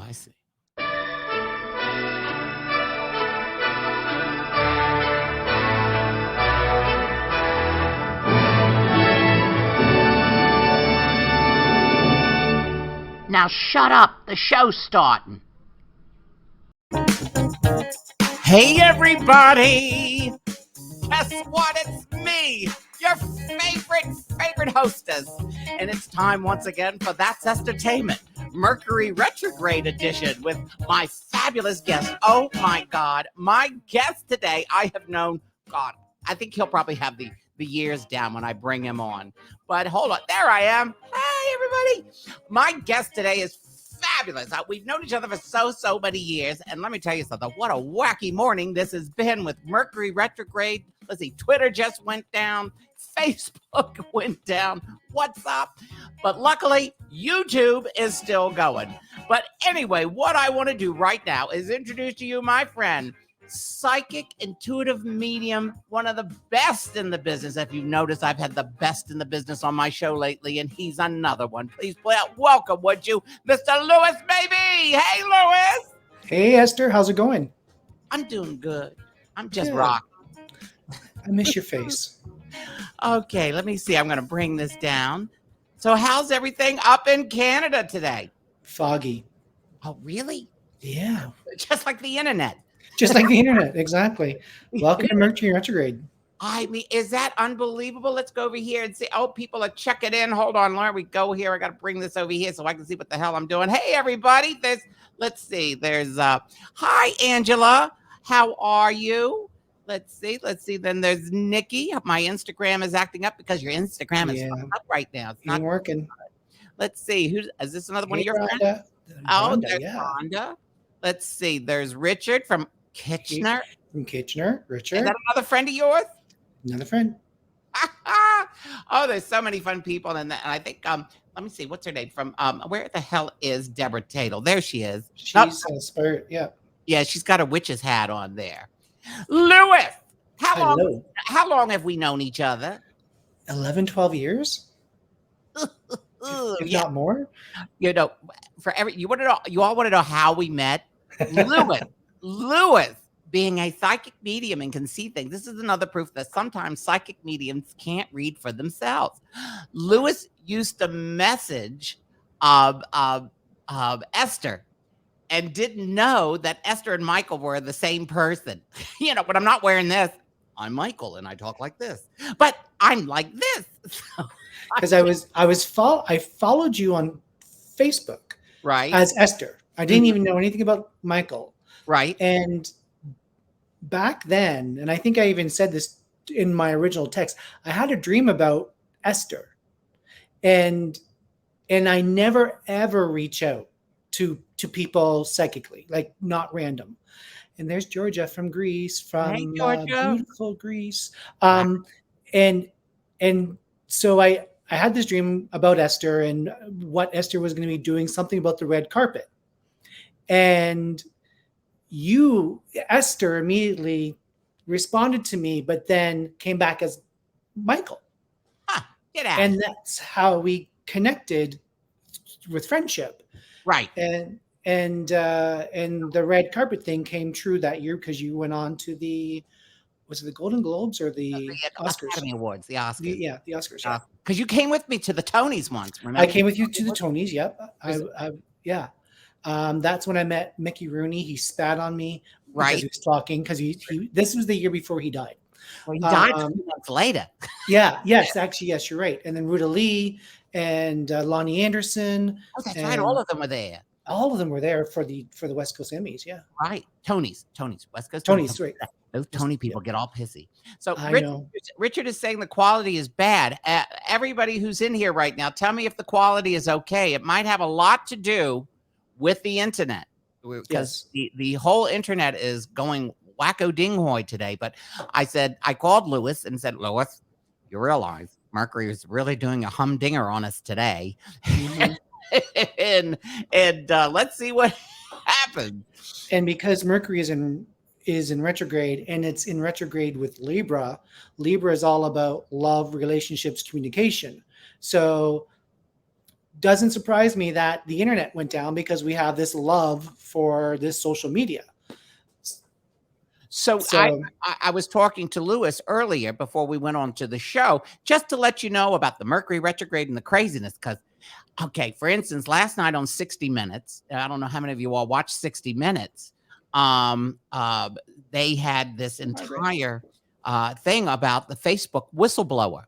I see. Now shut up. The show's starting. Hey, everybody! Guess what? It's me, your favorite hostess. And it's time once again for That's Estertainment, Mercury Retrograde Edition with my fabulous guest. Oh my God, my guest today, I have known, God, I think he'll probably have the years down when I bring him on. But hold on, there I am. Hey, everybody. My guest today is fabulous. We've known each other for so many years. And let me tell you something. What a wacky morning this has been with Mercury Retrograde. Let's see, Twitter just went down. Facebook went down. What's up? But luckily, YouTube is still going. But anyway, what I want to do right now is introduce to you my friend, psychic intuitive medium, one of the best in the business. If you've noticed, I've had the best in the business on my show lately, and he's another one. Please welcome, would you, Mr. Louis Mabee. Hey, Louis. Hey, Esther, how's it going? I'm doing good. I'm just rocking. I miss your face. Okay, let me see. I'm going to bring this down. So how's everything up in Canada today? Foggy. Oh, really? Yeah. Just like the internet. Just like the internet, exactly. Welcome to Mercury Retrograde. I mean, is that unbelievable? Let's go over here and see. Oh, people are checking in. Hold on, Lauren. We go here. I got to bring this over here so I can see what the hell I'm doing. Hey, everybody. Let's see. There's hi, Angela. How are you? Let's see. Then there's Nikki. My Instagram is acting up because your Instagram is up right now. It's not working. Let's see. Is this another one of your Rhonda. friends? Rhonda, There's Rhonda. Let's see. There's Richard from Kitchener. From Kitchener, Richard. Is that another friend of yours? Another friend. Oh, there's so many fun people. And I think, let me see. What's her name? From where the hell is Deborah Tatel? There she is. She's a spirit. Yeah. Yeah, she's got a witch's hat on there. Louis, how long have we known each other? 11, 12 years? If not more. You know, you all want to know how we met? Louis, being a psychic medium and can see things. This is another proof that sometimes psychic mediums can't read for themselves. Louis used to message Esther and didn't know that Esther and Michael were the same person. You know, but I'm not wearing this. I'm Michael and I talk like this, but I'm like this. Because I followed you on Facebook, right, as Esther. I didn't even know anything about Michael, right. And back then, and I think I even said this in my original text, I had a dream about Esther, and I never ever reach out to people psychically, like not random. And there's Georgia from Greece, from beautiful Greece. And so I had this dream about Esther and what Esther was going to be doing, something about the red carpet. And Esther, immediately responded to me, but then came back as Michael. Get out. And that's how we connected with friendship. Right. And the red carpet thing came true that year because you went on to was it the Golden Globes or the Oscars? Academy Awards, the Oscars. The Oscars. Yeah. Because you came with me to the Tonys once. Remember? I came with you to the Tonys. Yep. Yeah. That's when I met Mickey Rooney. He spat on me because he was talking because this was the year before he died. Well, he died 2 months later. Yes, actually, yes, you're right. And then Ruta Lee and Lonnie Anderson. Oh, that's right. All of them were there. All of them were there for the West Coast Emmys. Yeah. Right. Tonys, West Coast Tonys, right. Those Tony people get all pissy. So Richard is saying the quality is bad. Everybody who's in here right now, tell me if the quality is okay. It might have a lot to do with the internet because the whole internet is going wacko dinghoy today. But I called Louis and said, Louis, you realize Mercury is really doing a humdinger on us today. Mm-hmm. and let's see what happens. And because Mercury is in retrograde, and it's in retrograde with Libra. Libra is all about love, relationships, communication. So doesn't surprise me that the internet went down because we have this love for this social media. So I was talking to Lewis earlier before we went on to the show, just to let you know about the Mercury retrograde and the craziness. Because, okay, for instance, last night on 60 Minutes, I don't know how many of you all watched 60 Minutes. They had this entire thing about the Facebook whistleblower.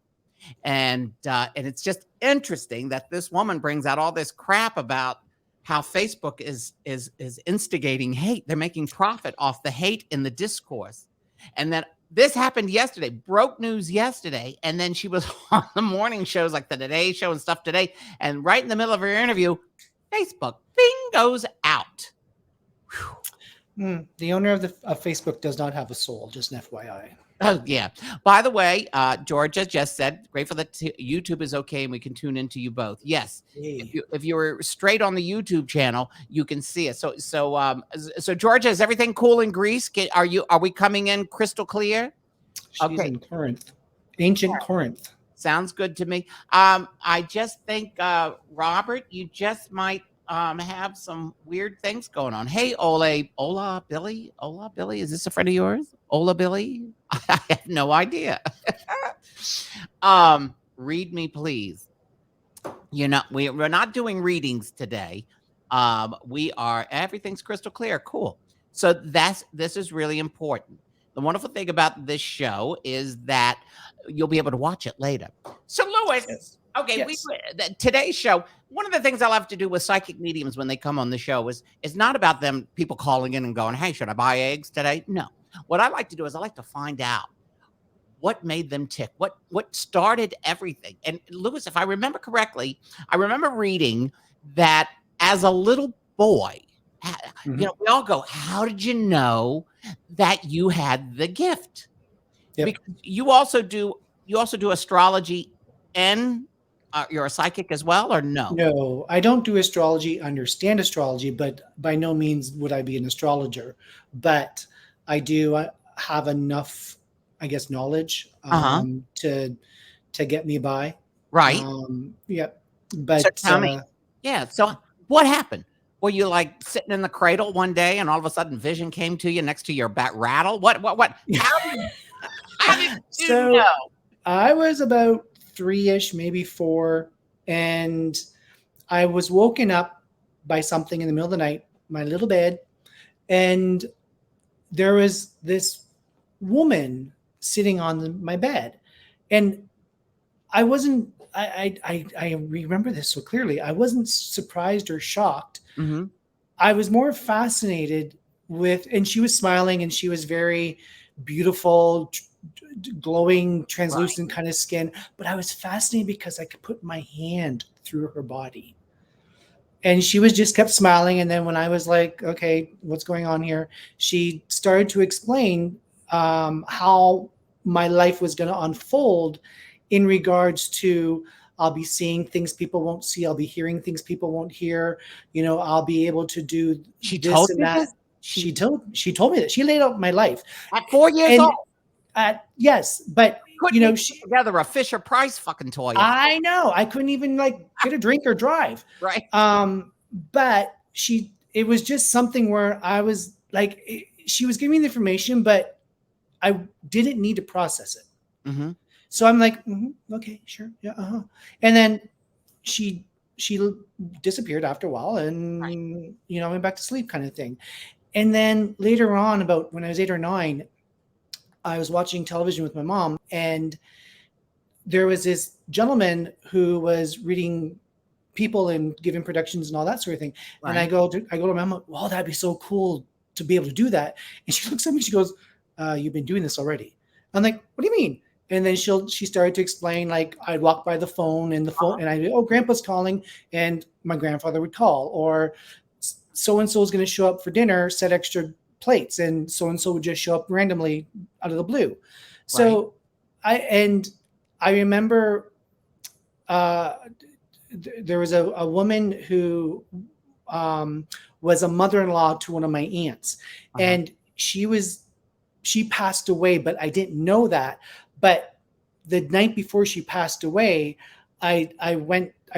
And it's just interesting that this woman brings out all this crap about how Facebook is instigating hate. They're making profit off the hate in the discourse. And then this happened yesterday, broke news yesterday. And then she was on the morning shows like the Today Show and stuff today. And right in the middle of her interview, Facebook thing goes out. The owner of Facebook does not have a soul, just an FYI. Oh, yeah. By the way, Georgia just said, grateful that YouTube is okay and we can tune into you both. Yes. Hey. If you were straight on the YouTube channel, you can see it. So Georgia, is everything cool in Greece? Are we coming in crystal clear? She's in Corinth, ancient Corinth. Sounds good to me. I just think, Robert, you just might have some weird things going on. Hey, Ola Billy, is this a friend of yours? Ola Billy? I have no idea. Read me, please. We're not doing readings today. Everything's crystal clear. Cool. So this is really important. The wonderful thing about this show is that you'll be able to watch it later. So Lewis, Yes. Okay, Yes. Today's show, one of the things I love to do with psychic mediums when they come on the show is not about people calling in and going, hey, should I buy eggs today? No. What I like to do is I like to find out what made them tick, what started everything. And Lewis, if I remember correctly, I remember reading that as a little boy, we all go, how did you know that you had the gift? Yep. Because you also do astrology and you're a psychic as well, or no? No, I don't do astrology, understand astrology, but by no means would I be an astrologer. But I do have enough, I guess, knowledge to get me by. Right. Yeah. But so tell me. Yeah. So what happened? Were you like sitting in the cradle one day and all of a sudden vision came to you next to your back rattle? What? How did you know? I was about 3-ish, maybe 4, and I was woken up by something in the middle of the night, my little bed, and there was this woman sitting on my bed, and I wasn't. I remember this so clearly. I wasn't surprised or shocked. Mm-hmm. I was more fascinated with, and she was smiling, and she was very beautiful, glowing, translucent kind of skin. But I was fascinated because I could put my hand through her body. And she was just kept smiling. And then when I was like, okay, what's going on here? She started to explain how my life was going to unfold in regards to, I'll be seeing things people won't see. I'll be hearing things people won't hear. I'll be able to do this and that. She told me that. She laid out my life at 4 years old. Yes, but she together a Fisher Price fucking toy. I know. I couldn't even get a drink or drive. Right. But it was just something where I was like, she was giving me the information, but I didn't need to process it. Mm-hmm. So I'm like, okay, sure, yeah, And then she disappeared after a while, and I went back to sleep, kind of thing. And then later on, about when I was 8 or 9, I was watching television with my mom, and there was this gentleman who was reading people and giving predictions and all that sort of thing. Right. And I go to my mom, wow, that'd be so cool to be able to do that. And she looks at me, she goes, you've been doing this already. I'm like, what do you mean? And then she started to explain, I'd walk by the phone and and I'd be, oh, grandpa's calling, and my grandfather would call, or so-and-so is going to show up for dinner, set extra plates, and so-and-so would just show up randomly out of the blue. Right. So I remember there was a woman who was a mother-in-law to one of my aunts, and she passed away, but I didn't know that. But the night before she passed away, I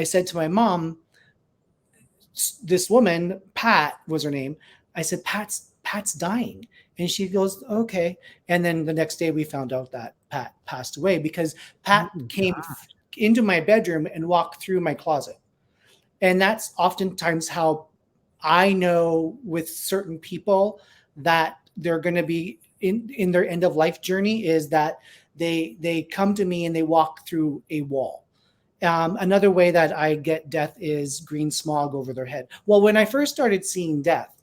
said to my mom, this woman, Pat was her name. I said, Pat's dying. And she goes, okay. And then the next day we found out that Pat passed away because Pat Oh, came God. into my bedroom and walked through my closet. And that's oftentimes how I know with certain people that they're going to be in their end of life journey is that they come to me and they walk through a wall. Another way that I get death is green smog over their head. Well, when I first started seeing death,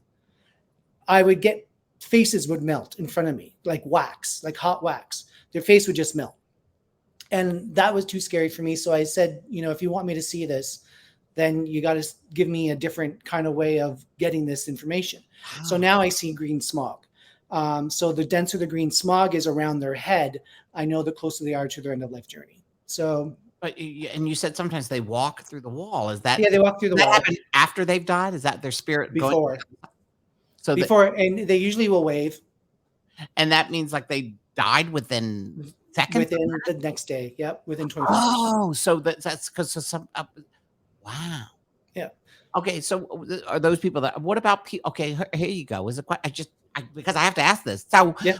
I would get faces would melt in front of me like wax, like hot wax. Their face would just melt. And that was too scary for me. So I said, if you want me to see this, then you got to give me a different kind of way of getting this information. So Wow. now I see green smog. So the denser the green smog is around their head, I know the closer they are to their end of life journey. So, And you said sometimes they walk through the wall. Is that yeah, they walk through the that wall happen after they've died? Is that their spirit going? So and they usually will wave and that means like they died within seconds. within the next day. Yep, within 24 hours. Oh, so that's because some. Wow. Yeah. Okay, so are those people that? What about people? Okay, here you go. Is it quite? Because I have to ask this. So, Yeah.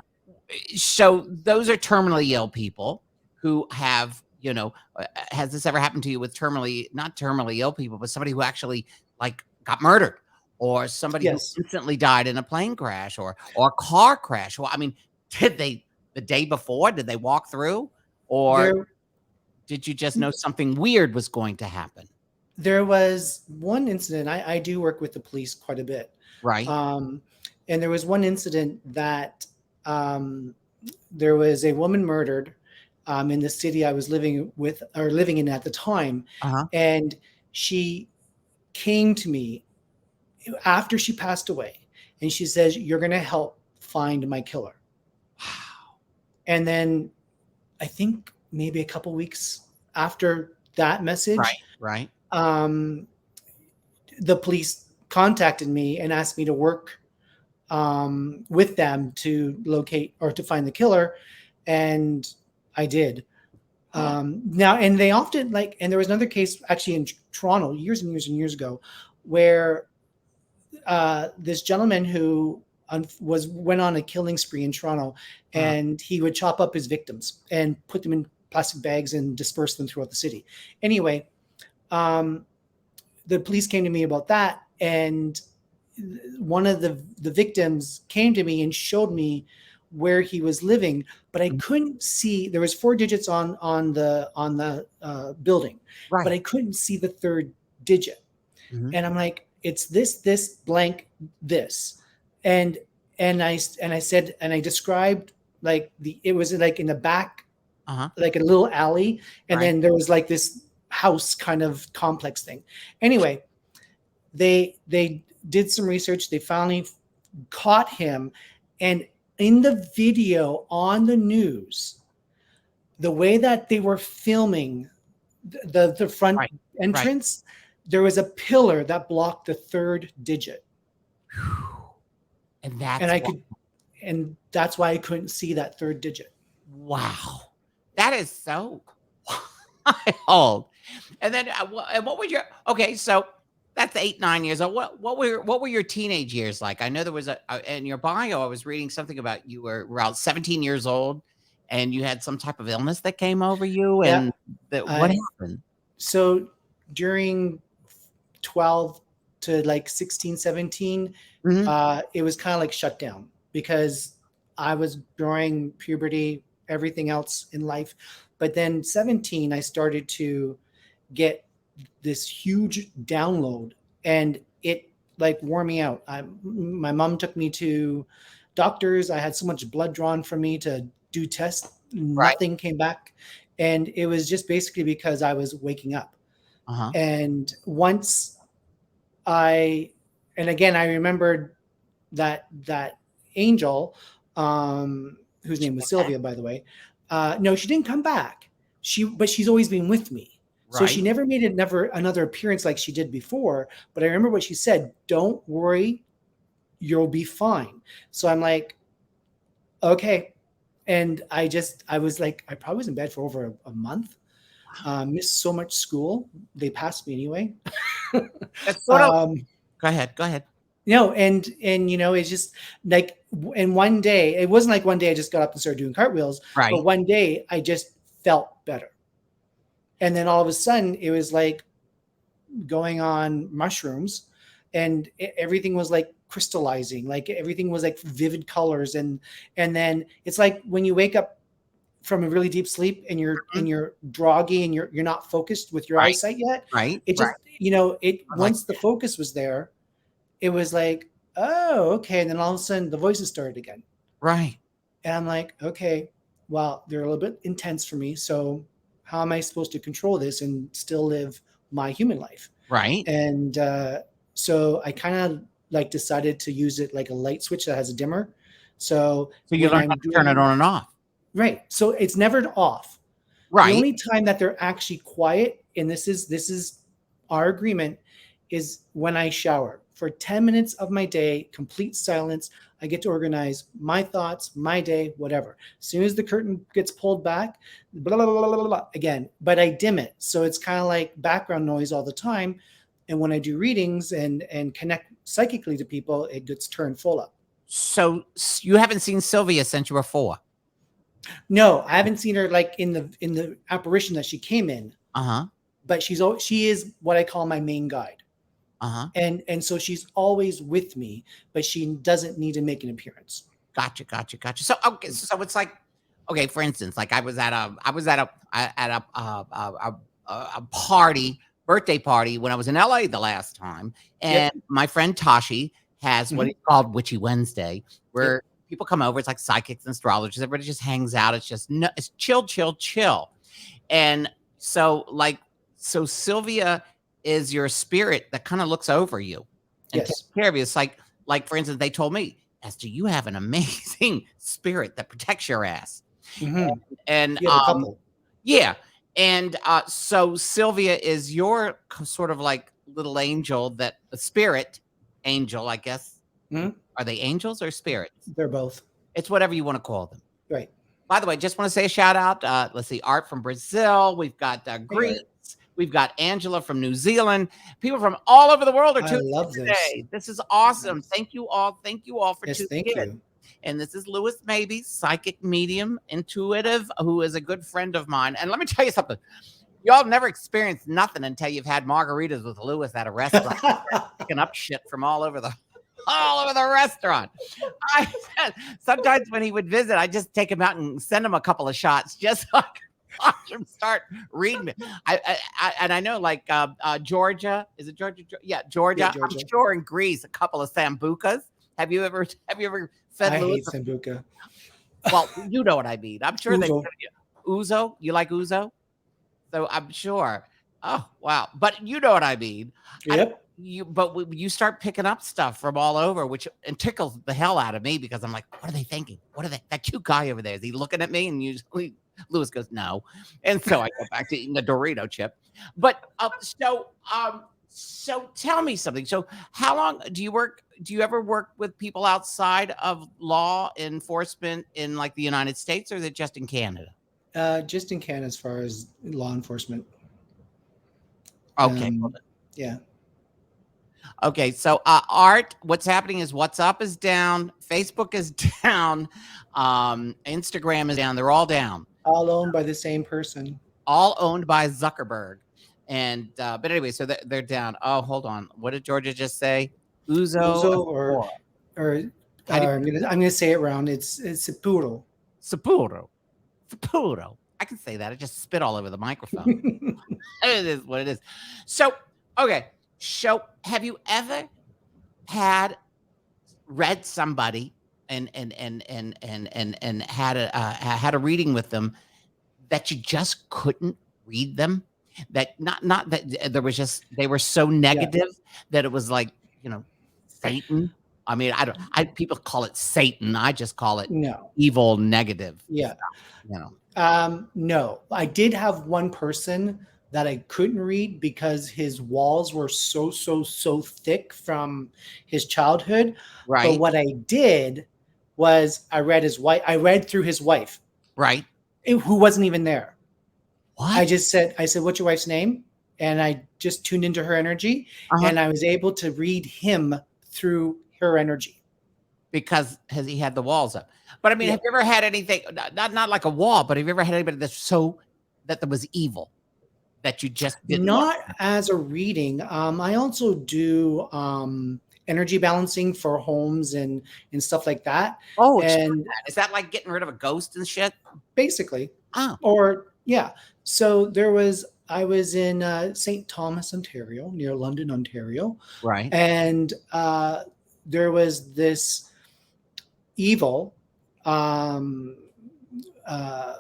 so those are terminally ill people who have, has this ever happened to you with not terminally ill people, but somebody who actually like got murdered, or somebody Yes. who instantly died in a plane crash or a car crash? Well, I mean, did they the day before? Did they walk through, or did you just know something weird was going to happen? There was one incident. I do work with the police quite a bit. Right. And there was one incident that there was a woman murdered in the city I was living in at the time. Uh-huh. And she came to me after she passed away and she says, "You're going to help find my killer." Wow. And then I think maybe a couple weeks after that message, Right. The police contacted me and asked me to work with them to locate or to find the killer, and I did. Now, and they often and there was another case actually in Toronto years and years and years ago, where this gentleman who went on a killing spree in Toronto, and he would chop up his victims and put them in plastic bags and disperse them throughout the city. Anyway, the police came to me about that, and one of the victims came to me and showed me where he was living, but I couldn't see. There was 4 digits on the building, Right. but I couldn't see the third digit. Mhm. And I'm like, it's this blank this, and I said, and I described it was like in the back, like a little alley, and then there was like this house kind of complex thing. Anyway, they did some research. They finally caught him, and in the video on the news, the way that they were filming the front entrance, there was a pillar that blocked the third digit. And that's why I couldn't see that third digit. Wow. That is so wild. And then what were so that's 8, 9 years old. What were your teenage years like? I know there was in your bio, I was reading something about you were around 17 years old and you had some type of illness that came over you. And what happened? So during 12 to 16, 17, it was kind of like shut down because I was during puberty, everything else in life. But then 17, I started to get this huge download, and it wore me out. My mom took me to doctors. I had so much blood drawn from me to do tests. Nothing came back. And it was just basically because I was waking up. And once and again, I remembered that angel, whose name was Sylvia, by the way. No, she didn't come back. But she's always been with me. So she never made another appearance like she did before. But I remember what she said: "Don't worry, you'll be fine." So I'm like, okay. And I was like, I probably was in bed for over a month. Missed so much school. They passed me anyway. That's sort of. um, Go ahead. Go ahead. and it's just like, and one day, it wasn't like one day I just got up and started doing cartwheels, Right. but one day I just felt better. And then all of a sudden it was like going on mushrooms, and everything was like crystallizing, like everything was like vivid colors. And then it's like when you wake up from a really deep sleep and you're groggy and you're not focused with your Right. eyesight yet. Right. It just, once the focus was there, it was like, oh, okay. And then all of a sudden the voices started again. Right. And I'm like, okay, well, they're a little bit intense for me. So how am I supposed to control this and still live my human life? Right. And so I kind of like decided to use it like a light switch that has a dimmer. So you learn how to turn it on and off. Right. So it's never off. Right. The only time that they're actually quiet, and this is our agreement, is when I shower. For 10 minutes of my day, complete silence. I get to organize my thoughts, my day, whatever. As soon as the curtain gets pulled back, blah, blah, blah, blah, blah, again, but I dim it. So it's kind of like background noise all the time. And when I do readings and connect psychically to people, it gets turned full up. So you haven't seen Sylvia since you were 4? No, I haven't seen her like in the apparition that she came in. But she is what I call my main guide. And so she's always with me, but she doesn't need to make an appearance. Gotcha. So okay, so it's like, okay, for instance, like I was at a party, birthday party when I was in LA the last time, and my friend Tashi has what he called Witchy Wednesday, where people come over. It's like psychics and astrologers. Everybody just hangs out. It's just it's chill. And so Sylvia is your spirit that kind of looks over you and takes care of you. It's like for instance, they told me, Esther, you have an amazing spirit that protects your ass. And so Sylvia is your sort of like little angel, that the spirit angel, I guess. Are they angels or spirits? They're both. It's whatever you want to call them. Right. By the way, just want to say a shout out. Let's see, Art from Brazil. We've got Greece. We've got Angela from New Zealand. People from all over the world are tuning in today. This is awesome. Thank you all. Thank you all for tuning in. And this is Lewis Mabee, psychic medium, intuitive, who is a good friend of mine. And let me tell you something. Y'all never experienced nothing until you've had margaritas with Lewis at a restaurant, picking up shit from all over the restaurant. Sometimes when he would visit, I just take him out and send him a couple of shots just so I can watch him start reading it. I know, like Georgia. Is it Georgia? Yeah, Georgia. I'm sure in Greece, a couple of sambucas. Have you ever fed Lewis? I hate sambuca. Well, you know what I mean. I'm sure they ouzo. You like ouzo? So I'm sure. Oh wow! But you know what I mean. Yep. But you start picking up stuff from all over, which tickles the hell out of me, because I'm like, what are they thinking? What are they? That cute guy over there, is he looking at me? And usually Lewis goes, no. And so I go back to eating the Dorito chip. But so tell me something. So how long do you work? Do you ever work with people outside of law enforcement in like the United States, or is it just in Canada? Just in Canada, as far as law enforcement. Okay. Yeah. Okay, so Art, what's happening is WhatsApp is down, Facebook is down, Instagram is down. They're all down. All owned by the same person. All owned by Zuckerberg. And but anyway, so they're down. Oh, hold on. What did Georgia just say? Ouzo or I'm gonna say it wrong. It's Sapporo. Sapporo. I can say that. I just spit all over the microphone. It is what it is. So okay. So, have you ever read somebody and had a reading with them that you just couldn't read them? That not that there was just, they were so negative that it was like, Satan. I mean, people call it Satan. I just call it evil negative. Yeah. Stuff, no, I did have one person that I couldn't read because his walls were so thick from his childhood. Right. But what I did was I read through his wife. Right. Who wasn't even there. What? I said, what's your wife's name? And I just tuned into her energy, Uh-huh. and I was able to read him through her energy. Because he had the walls up. But I mean, Yeah. have you ever had anything, not like a wall, but have you ever had anybody that there was evil that you just didn't want? Not as a reading. I also do energy balancing for homes and stuff like that. Oh, explain And that. Is that like getting rid of a ghost and shit? basically, Oh, or yeah. So I was in St. Thomas, Ontario, near London, Ontario, right. and there was this evil um, uh,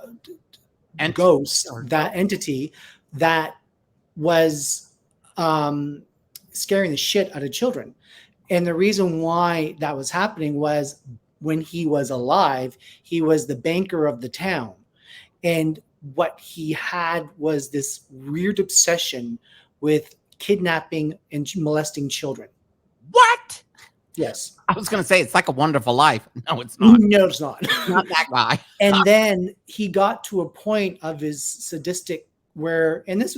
Entity ghost, or that ghost. entity that was um, scaring the shit out of children. And the reason why that was happening was when he was alive, he was the banker of the town. And what he had was this weird obsession with kidnapping and molesting children. What? Yes. I was going to say it's like A Wonderful Life. No, it's not. No, it's not. Not that guy. And then he got to a point of his sadistic where, and this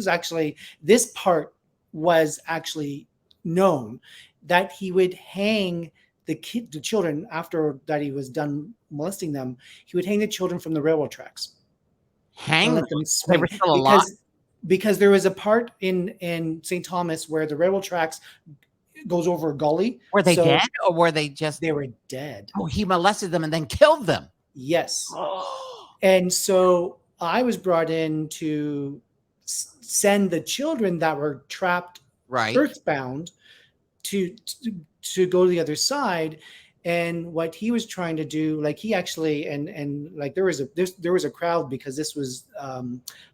part was actually known, that he would hang the children after that he was done molesting them. He would hang the children from the railroad tracks Hang and them. let them They swing were still alive. because there was a part in St. Thomas where the railroad tracks goes over a gully. Were they So dead or were they just? they were dead. Oh, he molested them and then killed them. Yes. Oh, And so I was brought in to send the children that were trapped right. earthbound to go to the other side. And what he was trying to do, like he actually, and like there was a crowd, because this was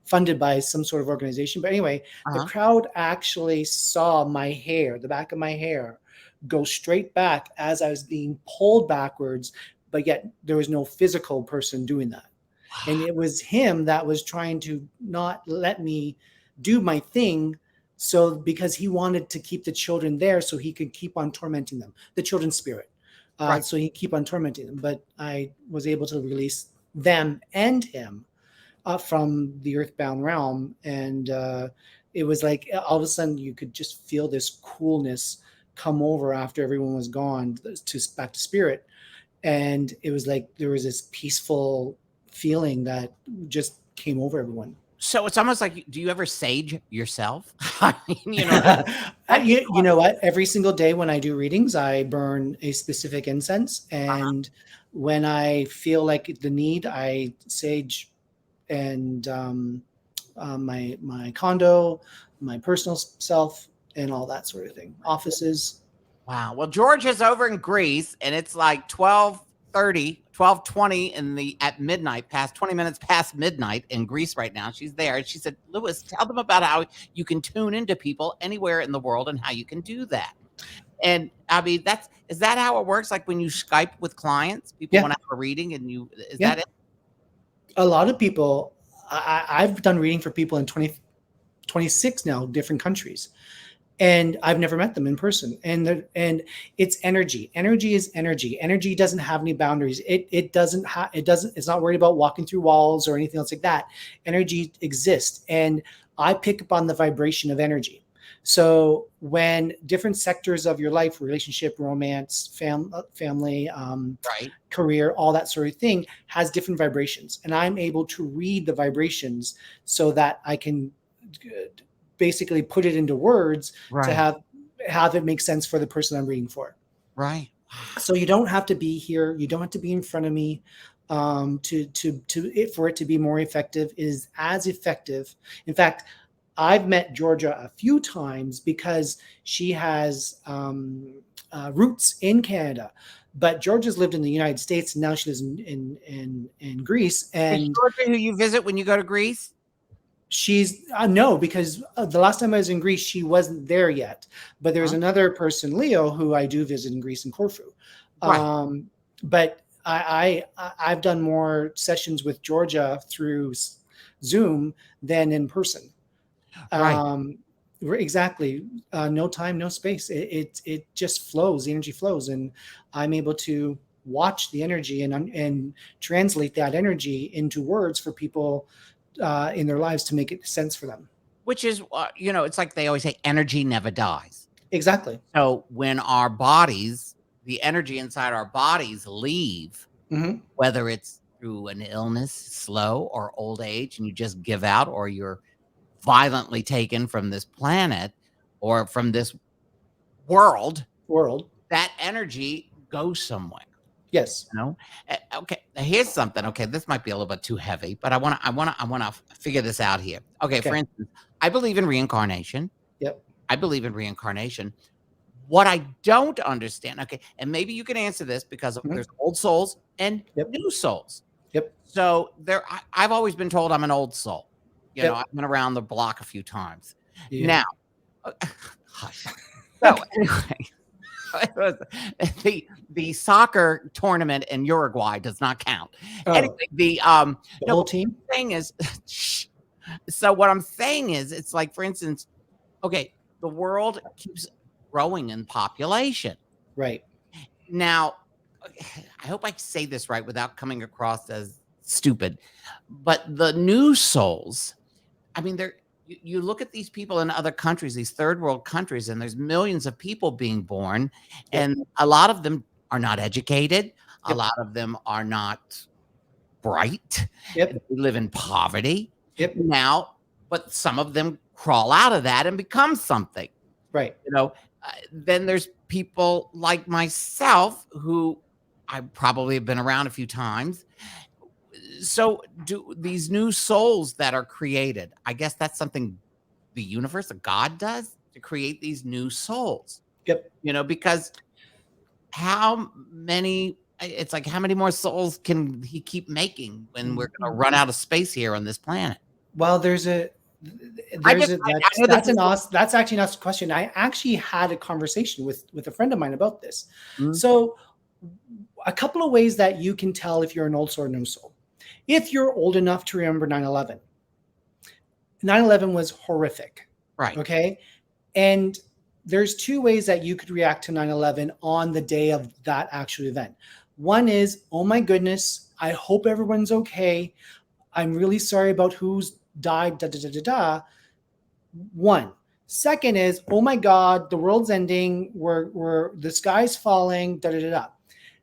funded by some sort of organization. But anyway, the Uh-huh. crowd actually saw my hair, the back of my hair, go straight back as I was being pulled backwards, but yet there was no physical person doing that. And it was him that was trying to not let me do my thing. So because he wanted to keep the children there so he could keep on tormenting them, the children's spirit. Right. So he keep on tormenting them. But I was able to release them and him from the earthbound realm. And it was like all of a sudden you could just feel this coolness come over after everyone was gone to back to spirit. And it was like there was this peaceful feeling that just came over everyone. So it's almost like, do you ever sage yourself? I mean, you know, You know what? Every single day when I do readings, I burn a specific incense. And when I feel like the need, I sage and my condo, my personal self, and all that sort of thing. Offices. wow. Well, George is over in Greece and it's like 12:20 at midnight, past 20 minutes past midnight in Greece right now. She's there. And she said, Lewis, tell them about how you can tune into people anywhere in the world and how you can do that. And I mean, is that how it works? Like when you Skype with clients, people Yeah. want to have a reading and is Yeah. that it? A lot of people, I've done reading for people in 26 now different countries. And I've never met them in person. And it's energy. Energy is energy. Energy doesn't have any boundaries. It's not worried about walking through walls or anything else like that. Energy exists. And I pick up on the vibration of energy. So when different sectors of your life, relationship, romance, family, Right. career, all that sort of thing, has different vibrations. And I'm able to read the vibrations so that I can basically put it into words Right. to have it make sense for the person I'm reading for. Right. So you don't have to be here. You don't have to be in front of me for it to be more effective. It is as effective. In fact, I've met Georgia a few times because she has roots in Canada, but Georgia's lived in the United States and now she lives in Greece. And is Georgia who you visit when you go to Greece? She's no, because the last time I was in Greece, she wasn't there yet. But there's another person, Leo, who I do visit in Greece and Corfu. Right. But I've done more sessions with Georgia through Zoom than in person. Right. Exactly. No time, no space. It just flows. The energy flows, and I'm able to watch the energy and translate that energy into words for people in their lives to make it sense for them. Which is, it's like they always say, energy never dies. Exactly. So when our bodies, the energy inside our bodies leave, whether it's through an illness, slow, or old age, and you just give out, or you're violently taken from this planet or from this world, that energy goes somewhere. Yes. Okay. Here's something. Okay, this might be a little bit too heavy, but I want to figure this out here. Okay. For instance, I believe in reincarnation. Yep. I believe in reincarnation. What I don't understand, okay, and maybe you can answer this because there's old souls and new souls. Yep. So I've always been told I'm an old soul. I've been around the block a few times. Now, hush. So anyway, the soccer tournament in Uruguay does not count. Anyway, the whole team thing is, so what I'm saying is, it's like, for instance, okay, the world keeps growing in population. Right. Now, I hope I say this right without coming across as stupid, but the new souls, I mean, you look at these people in other countries, these third world countries, and there's millions of people being born, and a lot of them are not educated. A lot of them are not bright. They live in poverty. Now, but some of them crawl out of that and become something. Right. Then there's people like myself who I probably have been around a few times. So do these new souls that are created, I guess that's something the universe, or God, does to create these new souls. Yep. Because how many more souls can he keep making when we're going to run out of space here on this planet? Well, that's actually not a question. I actually had a conversation with a friend of mine about this. So a couple of ways that you can tell if you're an old soul or no soul. If you're old enough to remember 9/11, 9/11 was horrific. Right. Okay. And there's two ways that you could react to 9/11 on the day of that actual event. One is, oh my goodness, I hope everyone's okay. I'm really sorry about who's died, da, da, da, da, da. One. Second is, oh my God, the world's ending. We're the sky's falling, da, da, da, da.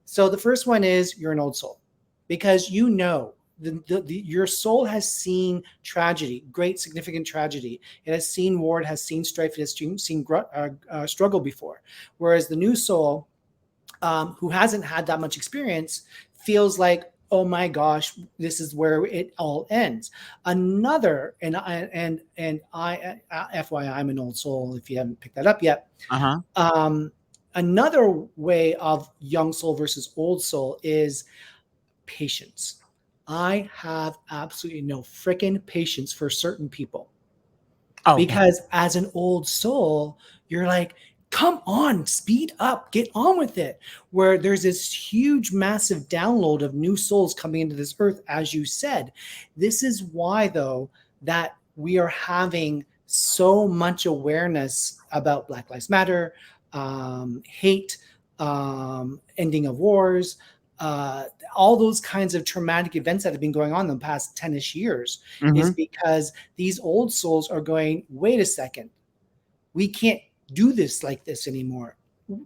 So the first one is, you're an old soul, because your soul has seen tragedy, great significant tragedy. It has seen war, it has seen strife, it has seen struggle before. Whereas the new soul, who hasn't had that much experience, feels like, oh my gosh, this is where it all ends. Another, and I, FYI, I'm an old soul if you haven't picked that up yet. Another way of young soul versus old soul is patience. I have absolutely no freaking patience for certain people. Because as an old soul, you're like, come on, speed up, get on with it. Where there's this huge, massive download of new souls coming into this earth, as you said. This is why, though, that we are having so much awareness about Black Lives Matter, hate, ending of wars, all those kinds of traumatic events that have been going on in the past 10-ish years, is because these old souls are going, wait a second, we can't do this like this anymore.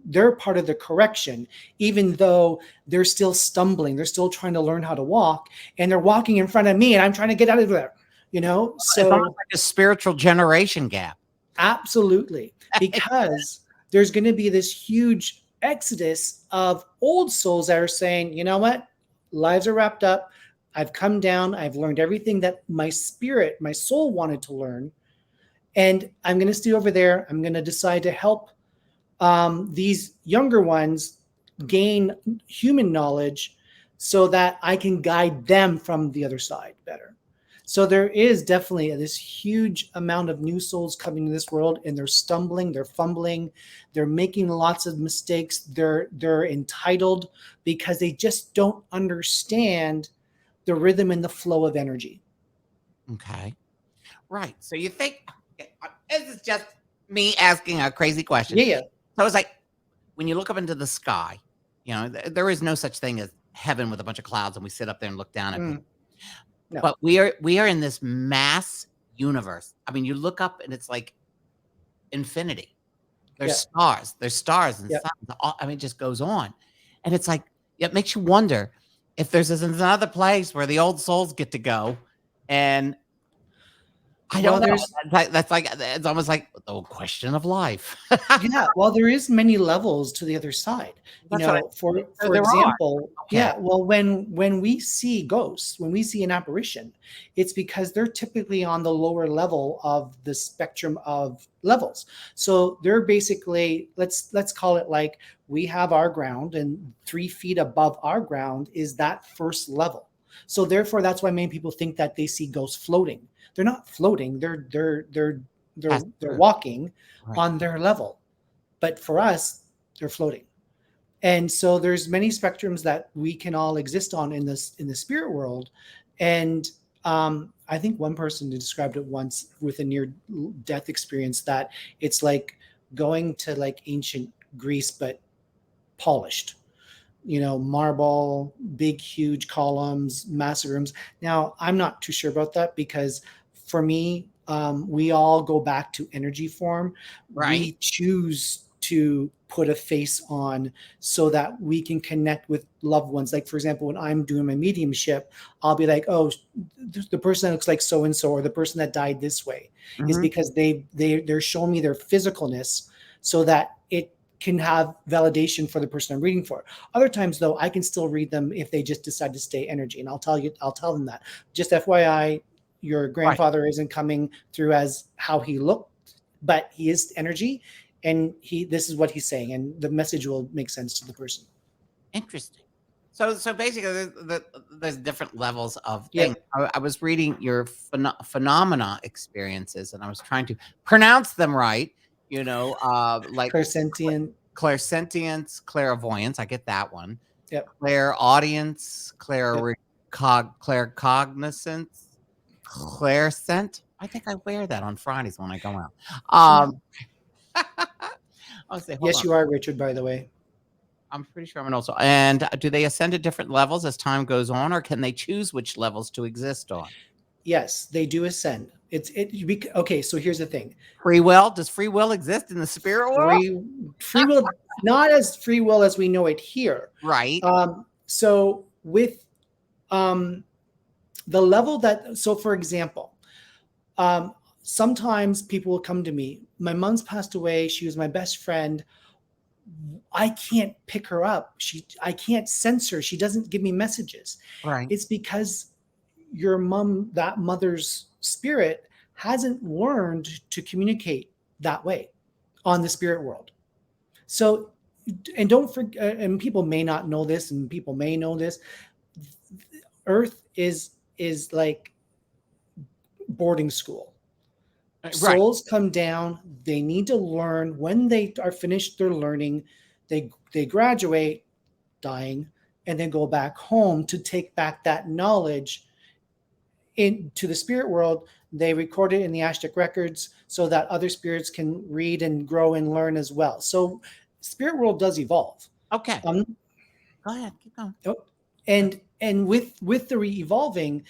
They're part of the correction, even though they're still stumbling, they're still trying to learn how to walk, and they're walking in front of me and I'm trying to get out of there, so it's almost like a spiritual generation gap. Absolutely. Because there's going to be this huge exodus of old souls that are saying, you know what, lives are wrapped up, I've come down, I've learned everything that my spirit, my soul wanted to learn, and I'm going to stay over there. I'm going to decide to help these younger ones gain human knowledge so that I can guide them from the other side better. So there is definitely this huge amount of new souls coming to this world, and they're stumbling, they're fumbling, they're making lots of mistakes. They're entitled because they just don't understand the rhythm and the flow of energy. Okay. Right. So you think, this is just me asking a crazy question. Yeah. So it's like, when you look up into the sky, there is no such thing as heaven with a bunch of clouds and we sit up there and look down at people. No. But we are in this mass universe. I mean, you look up and it's like infinity. Yeah. There's stars and Yeah. suns. I mean, it just goes on. And it's like, it makes you wonder if there's another place where the old souls get to go. And I Well, don't know. there's That's like, it's almost like the question of life. yeah, well, there is many levels to the other side. That's what I For there are. example, Okay. yeah, well, when we see ghosts, when we see an apparition, it's because they're typically on the lower level of the spectrum of levels. So they're basically, let's call it like we have our ground, and 3 feet above our ground is that first level. So therefore, that's why many people think that they see ghosts floating. They're not floating. That's They're true. walking Right. on their level, but for us they're floating. And so there's many spectrums that we can all exist on in the spirit world. And I think one person described it once with a near death experience, that it's like going to like ancient Greece but polished, marble, big huge columns, massive rooms. Now I'm not too sure about that, because for me, we all go back to energy form. Right. We choose to put a face on so that we can connect with loved ones. Like, for example, when I'm doing my mediumship, I'll be like, oh, the person that looks like so and so, or the person that died this way, is Mhm. because they're showing me their physicalness so that it can have validation for the person I'm reading for. Other times, though, I can still read them if they just decide to stay energy, and I'll tell them that. Just FYI, your Right. grandfather isn't coming through as how he looked, but he is energy, and this is what he's saying, and the message will make sense to the person. Interesting. So basically, there's different levels of things. Yep. I was reading your phenomena experiences, and I was trying to pronounce them right. Like Clairsentient. clairsentience, clairvoyance. I get that one. Yep. Clairaudience, Yep. claircognizance, clairsent. I think I wear that on Fridays when I go out. Yeah. I'll say, hold Yes, on. you are, Richard, by the way. I'm pretty sure I'm an also. And do they ascend at different levels as time goes on, or can they choose which levels to exist on? Yes, they do ascend. Okay, so here's the thing. Free will? Does free will exist in the spirit world? Free will, not as free will as we know it here. Right. So with the level so for example, sometimes people will come to me. My mom's passed away. She was my best friend. I can't pick her up. I can't sense her. She doesn't give me messages. Right. It's because that mother's spirit hasn't learned to communicate that way on the spirit world. So, and don't forget, and people may not know this, and people may know this, Earth is like boarding school. Right. Souls come down, they need to learn. When they are finished their learning, they graduate, dying, and then go back home to take back that knowledge into the spirit world. They record it in the Ashtic records so that other spirits can read and grow and learn as well. So spirit world does evolve. Okay. Go ahead. Keep going. And with the evolving,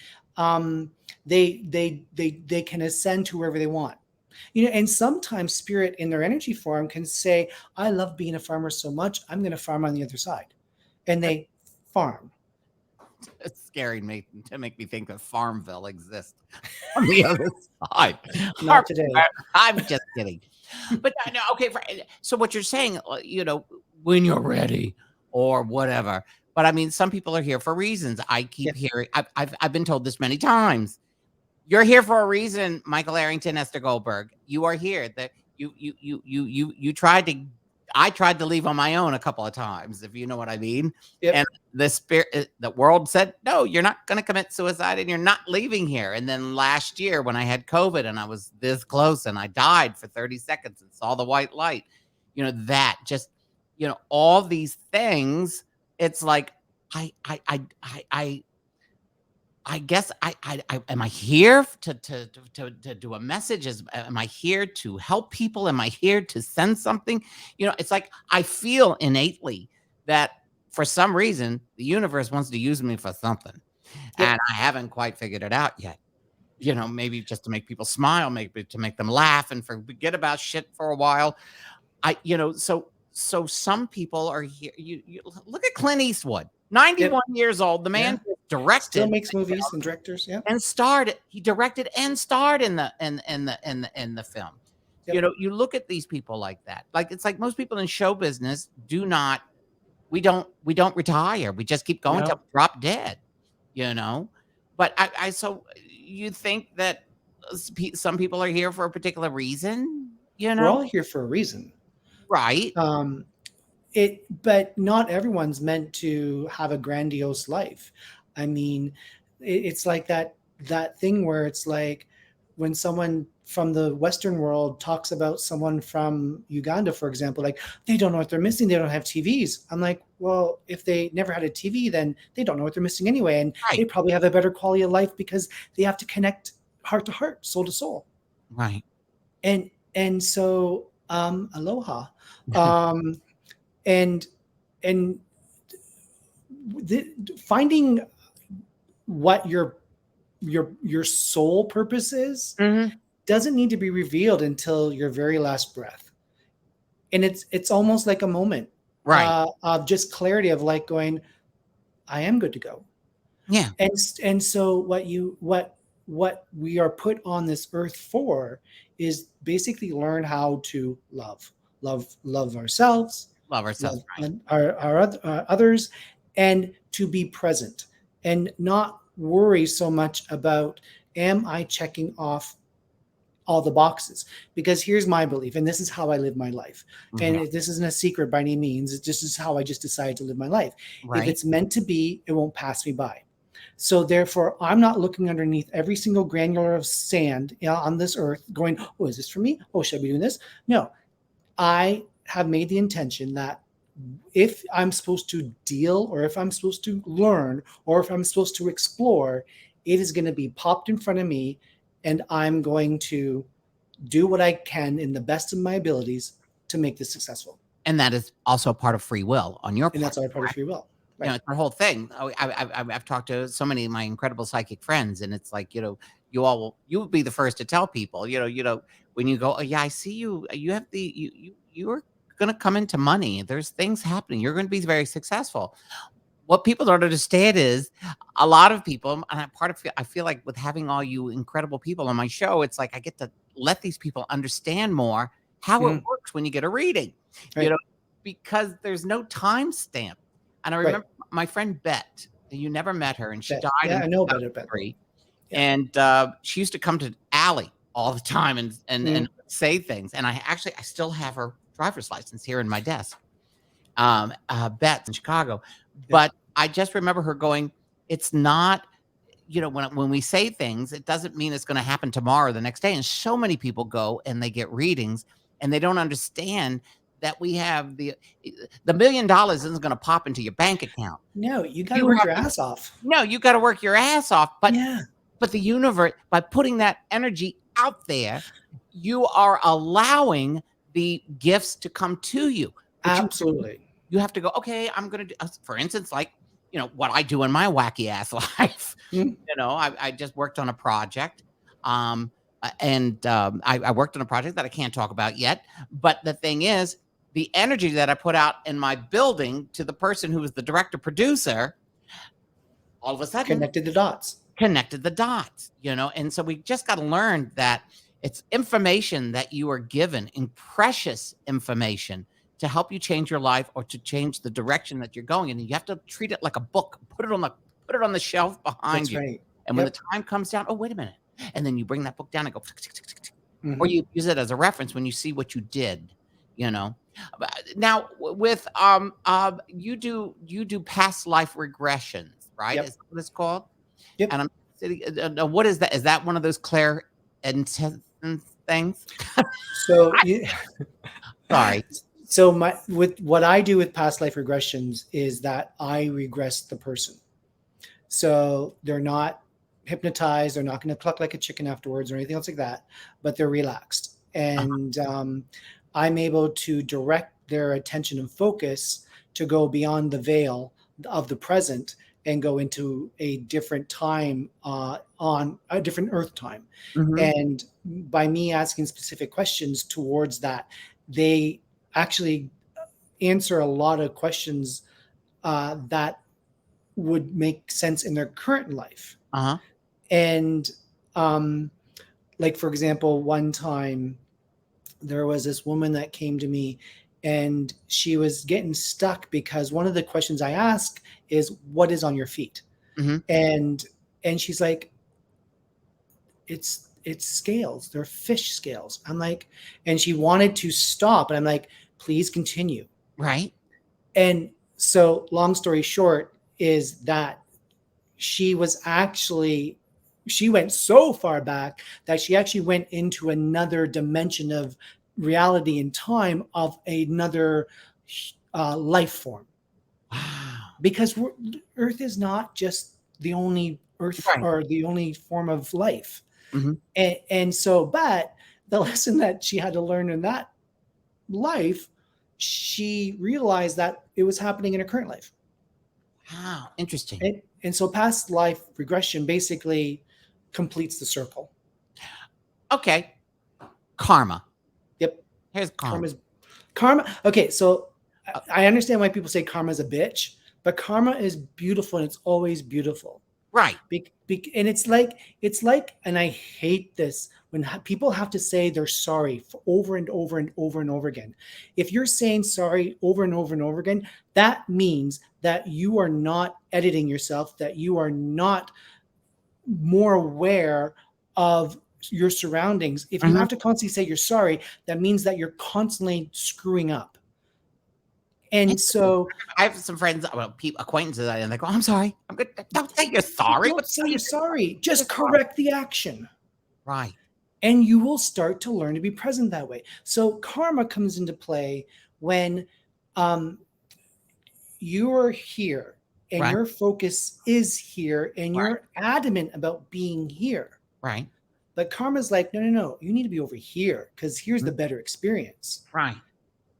they can ascend to wherever they want. And sometimes spirit in their energy form can say, I love being a farmer so much, I'm going to farm on the other side. And they farm. It's scary to make me think that Farmville exists on the other side. Not today. I'm just kidding. But no, okay. So what you're saying, when you're ready or whatever. But I mean, some people are here for reasons. I keep hearing. I've been told this many times. You're here for a reason, Michael Arrington, Ester Goldberg. You are here. That you tried to. I tried to leave on my own a couple of times, if you know what I mean. Yep. And the world said, no, you're not going to commit suicide and you're not leaving here. And then last year when I had COVID and I was this close and I died for 30 seconds and saw the white light, that just, all these things, it's like, I guess am I here to do a message? Am I here to help people? Am I here to send something? It's like I feel innately that for some reason the universe wants to use me for something. Yep. And I haven't quite figured it out yet. Maybe just to make people smile, maybe to make them laugh and forget about shit for a while. So some people are here. You look at Clint Eastwood, Yep. 91 years old. The man Yeah. just Still directed makes movies and directors. Yep. and starred. He directed and starred in the film. Yep. You look at these people like that. Like it's like most people in show business do not. We don't retire. We just keep going till No. we drop dead. You know, but so you think that some people are here for a particular reason? We're all here for a reason. Right? Um, but not everyone's meant to have a grandiose life. I mean, it's like that thing where it's like when someone from the Western world talks about someone from Uganda, for example, like they don't know what they're missing. They don't have TVs. I'm like, well, if they never had a TV, then they don't know what they're missing anyway, and Right. they probably have a better quality of life because they have to connect heart to heart, soul to soul. Right. And so aloha. Um, and and finding what your soul purpose is Mhm. doesn't need to be revealed until your very last breath, and it's almost like a moment Right. of just clarity of like going, I am good to go. Yeah. And so what we are put on this earth for is basically learn how to love ourselves, Love ourselves. love Right. our others, and to be present and not worry so much about, am I checking off all the boxes? Because here's my belief, and this is how I live my life. Mhm. And this isn't a secret by any means. This is how I just decided to live my life. If Right. it's meant to be, it won't pass me by. So therefore, I'm not looking underneath every single granular of sand on this earth going, oh, is this for me? Oh, should I be doing this? No, I have made the intention that if I'm supposed to deal, or if I'm supposed to learn, or if I'm supposed to explore, it is going to be popped in front of me, and I'm going to do what I can in the best of my abilities to make this successful. And that is also part of free will on your part. And that's all part of free will. Right. It's the whole thing. I've talked to so many of my incredible psychic friends, and it's like, you will be the first to tell people, when you go, oh yeah, I see you. You have you're going to come into money. There's things happening. You're going to be very successful. What people don't understand is a lot of people, and I feel like with having all you incredible people on my show, it's like I get to let these people understand more how it works when you get a reading, Right. because there's no time stamp. And I remember my friend Bet, you never met her, and she died Yeah, in I know about it. 2003. Yeah. And she used to come to Allie all the time and say things. And I still have her driver's license here in my desk. Bet's in Chicago. But I just remember her going, it's not, when we say things, it doesn't mean it's going to happen tomorrow or the next day. And so many people go and they get readings and they don't understand that we have the $1 million isn't going to pop into your bank account. No, you got to work your ass off. No, you got to work your ass off. But yeah. But the universe, by putting that energy out there, you are allowing the gifts to come to you. But Absolutely. You have to go, okay, I'm going to do, for instance, like, what I do in my wacky ass life. I just worked on a project. I worked on a project that I can't talk about yet. But the thing is, the energy that I put out in my building to the person who was the director producer, all of a sudden connected the dots. And so we just got to learn that it's information that you are given, in precious information, to help you change your life or to change the direction that you're going in. And you have to treat it like a book, put it on the shelf behind That's you. Right. And when the time comes down, oh, wait a minute. And then you bring that book down and go, or you use it as a reference when you see what you did, Now with you do past life regressions, right? Yep. Is that what it's called? Yep. And I'm sitting, what is that? Is that one of those Claire and things? So sorry. So with what I do with past life regressions is that I regress the person. So they're not hypnotized. They're not going to cluck like a chicken afterwards or anything else like that, but they're relaxed. And I'm able to direct their attention and focus to go beyond the veil of the present and go into a different time, on a different Earth time. Mhm. And by me asking specific questions towards that, they actually answer a lot of questions that would make sense in their current life. Uh-huh. And um, like, for example, one time there was this woman that came to me, and she was getting stuck because one of the questions I ask is, what is on your feet? Mhm. And she's like, it's scales, they're fish scales. I'm like, and she wanted to stop, and I'm like, please continue. Right. And so, long story short, is that she was actually, she went so far back that she actually went into another dimension of reality and time of another life form. Wow. Because Earth is not just the only Earth Right. or the only form of life. Mhm. And so, but the lesson that she had to learn in that life, she realized that it was happening in her current life. Wow. Interesting. And so past life regression basically completes the circle. Okay. Karma. Yep. Here's karma. Karma. Okay, so Uh, I understand why people say karma is a bitch, but karma is beautiful, and it's always beautiful. right. And it's like, and I hate this when people have to say they're sorry for over and over and over and over again. If you're saying sorry over and over and over again, that means that you are not editing yourself, that you are not more aware of your surroundings. If you Mhm. have to constantly say you're sorry, that means that you're constantly screwing up. And Interesting. so, I have some friends, well, acquaintances, and they go, "I'm sorry. I'm good." Don't say you're sorry. don't What say are you're you sorry, say you're just sorry? correct the action. Right. And you will start to learn to be present that way. So karma comes into play when um, you're here and Right. your focus is here and Right. you're adamant about being here. Right. But karma's like, no, no, no, you need to be over here because here's Mhm. the better experience. Right.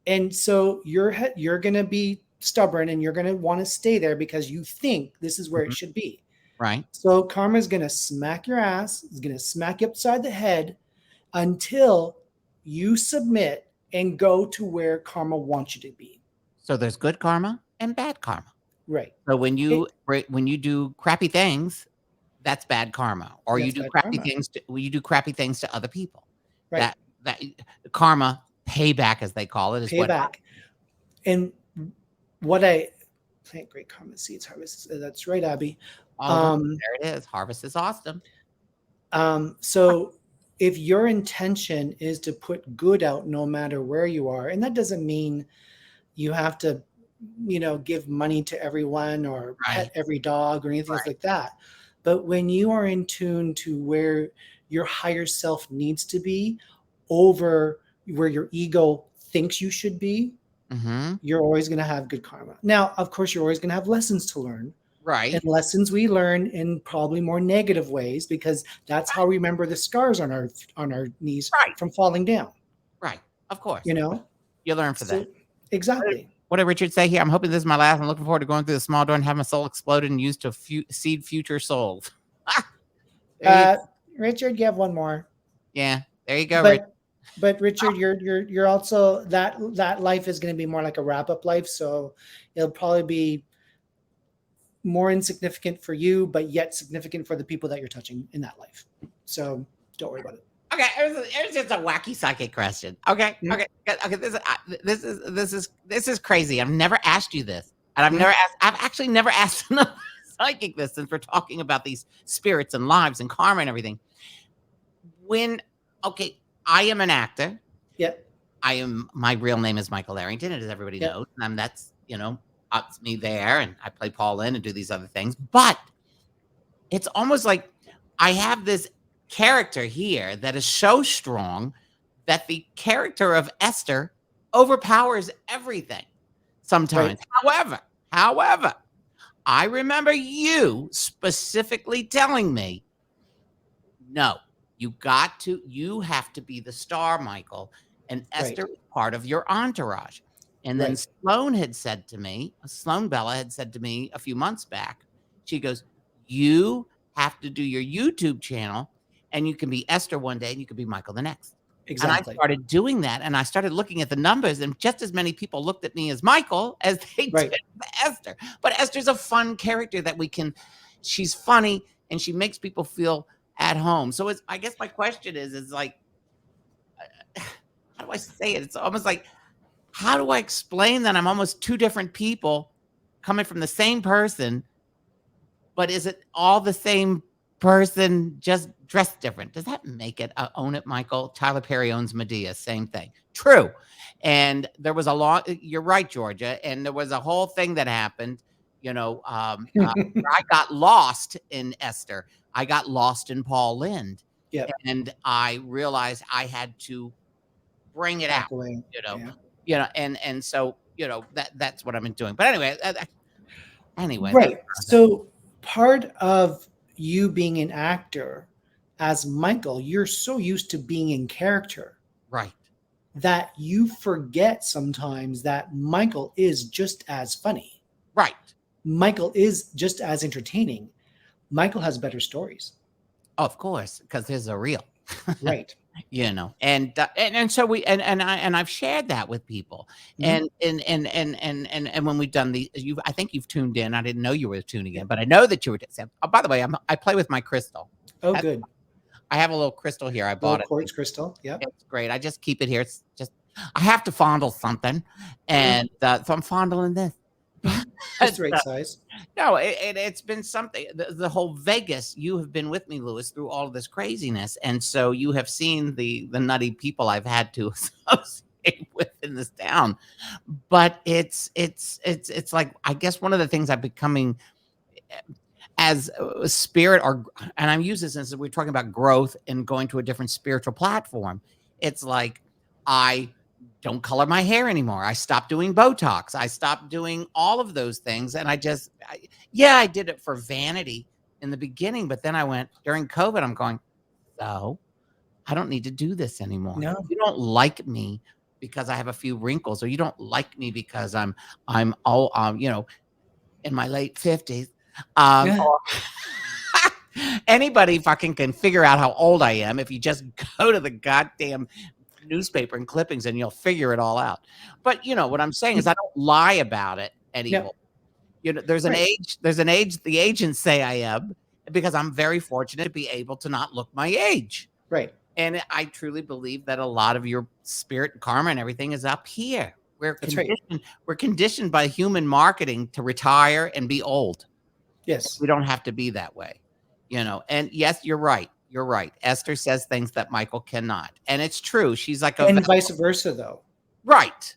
And so you're going to be stubborn and you're going to want to stay there because you think this is where it Mhm. should be. Right. So karma's going to smack your ass, it's going to smack you upside the head until you submit and go to where karma wants you to be. So there's good karma and bad karma. Right. So when you It, when you do crappy things, that's bad karma, or you that's do bad crappy karma. things to when you do crappy things to other people. Right. That karma payback, as they call it, is what Payback. And what I plant great karma seeds, harvest. That's right, Abby. all right, Um, there it is. Harvest is awesome. so if your intention is to put good out no matter where you are, and that doesn't mean you have to, give money to everyone or Right. pet every dog or anything else Right. like that. But when you are in tune to where your higher self needs to be over where your ego thinks you should be, Mhm. you're always going to have good karma. Now, of course, you're always going to have lessons to learn, and Right. lessons we learn in probably more negative ways because that's how we remember the scars on our knees Right. from falling down. Right. Of course. You know, You learn for so that. exactly. What did Richard say here? I'm hoping this is my last. I'm looking forward to going through the small door and have my soul exploded and used to seed future souls. There you Uh, Richard, you have one more. Yeah, there you go, Rich. But Richard, you're also that life is going to be more like a wrap up life, so it'll probably be more insignificant for you, but yet significant for the people that you're touching in that life. So don't worry about it. Okay, it was just a wacky psychic question. Okay, Mhm. okay, okay. This is crazy. I've never asked you this, and Mhm. I've actually never asked another psychic this since we're talking about these spirits and lives and karma and everything. When okay, I am an actor. Yeah, My real name is Michael Arrington, as everybody yeah, knows, and that's it's me there, and I play Paul Lynn and do these other things. But it's almost like I have this character here that is so strong that the character of Esther overpowers everything right, sometimes. However, I remember you specifically telling me, no, you have to be the star, Michael, and right, Esther is part of your entourage. And then right. Sloan Bella had said to me a few months back, She goes, you have to do your YouTube channel, and you can be Esther one day and you can be Michael the next. And I Exactly. started doing that, and I started looking at the numbers, and just as many people looked at me as Michael as they Right. did Esther. But Esther's a fun character that she's funny, and she makes people feel at home. So I guess my question is like, how do I say it? It's almost like, how do I explain that I'm almost two different people coming from the same person, but is it all the same person, just dressed different? Does that make it? Own it, Michael. Tyler Perry owns Medea. Same thing. True. And there was a lot. You're right, Georgia. And there was a whole thing that happened. Where I got lost in Esther. I got lost in Paul Lynde. Yep. And I realized I had to bring it out. Away. And so that's what I've been doing. But anyway, right. So part of you being an actor as Michael, you're so used to being in character, right, that you forget sometimes that Michael is just as funny. Right. Michael is just as entertaining. Michael has better stories. Of course, because his are real. Right. And so I've shared that with people. And when we've done I think you've tuned in. I didn't know you were tuning in, but I know that you were. Oh, by the way, I play with my crystal. Oh, good. I have a little crystal here. I bought it. Quartz crystal. Yeah. It's great. I just keep it here. It's just, I have to fondle something. And so I'm fondling this. Just the right size. No, it's been something. The whole Vegas, you have been with me, Lewis, through all of this craziness. And so you have seen the nutty people I've had to associate with in this town. But it's like, I guess one of the things I'm becoming as a spirit, and I'm using this as we're talking about growth and going to a different spiritual platform. It's like, I don't color my hair anymore. I stopped doing Botox. I stopped doing all of those things. And I did it for vanity in the beginning, but then I went during COVID, I'm going, so I don't need to do this anymore. No. You don't like me because I have a few wrinkles, or you don't like me because I'm all, in my late 50s. Anybody fucking can figure out how old I am if you just go to the goddamn newspaper and clippings and you'll figure it all out. But what I'm saying is I don't lie about it anymore. There's an age, the agents say I am, because I'm very fortunate to be able to not look my age. Right. And I truly believe that a lot of your spirit and karma and everything is up here. We're conditioned by human marketing to retire and be old. Yes. We don't have to be that way, and yes, you're right. You're right. Esther says things that Michael cannot. And it's true. She's like and vice versa, though. Right.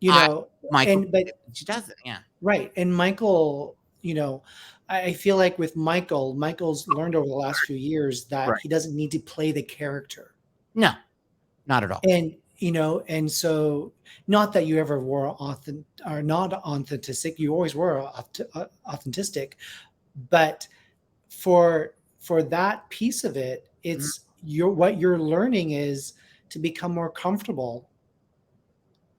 Michael, but she doesn't. Yeah. Right. And Michael, I feel like with Michael's learned over the last few years that he doesn't need to play the character. No, not at all. And, and so not that you ever were not authentic, you always were authentic, but for that piece of it, it's what you're learning is to become more comfortable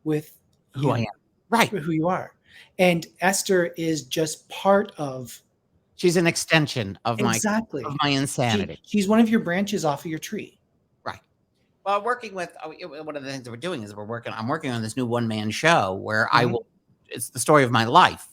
with who I am, right? Who you are. And Esther is just part of. She's an extension of my insanity. She's one of your branches off of your tree. Right. Well, working with one of the things that we're doing is I'm working on this new one-man show where it's the story of my life,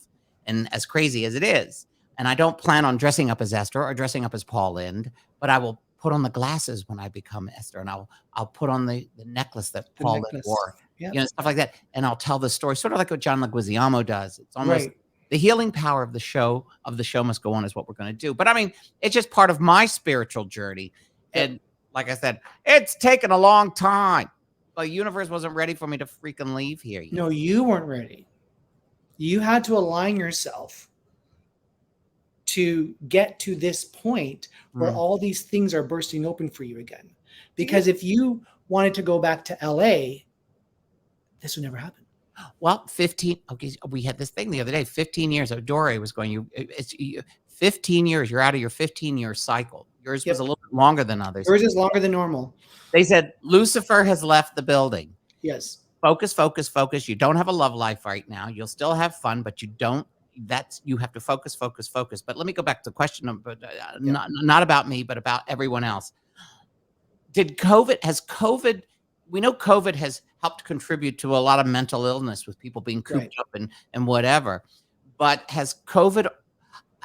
and as crazy as it is. And I don't plan on dressing up as Esther or dressing up as Paul Lynde, but I will put on the glasses when I become Esther, and I'll put on the necklace that Paul Lynde wore, stuff like that. And I'll tell the story, sort of like what John Leguizamo does. It's almost the healing power of the show must go on is what we're going to do. But I mean, it's just part of my spiritual journey. And like I said, it's taken a long time. The universe wasn't ready for me to freaking leave here yet. No, you weren't ready. You had to align yourself to get to this point where all these things are bursting open for you again. Because if you wanted to go back to LA, this would never happen. Well, 15. Okay, we had this thing the other day. 15 years. Dore was going. 15 years. You're out of your 15-year cycle. Yours was a little bit longer than others. Yours is longer than normal. They said Lucifer has left the building. Yes. Focus, focus, focus. You don't have a love life right now. You'll still have fun, but you that's, you have to focus, focus, focus. But let me go back to the question of, not about me, but about everyone else. Has COVID, we know COVID has helped contribute to a lot of mental illness with people being cooped up and whatever, but has COVID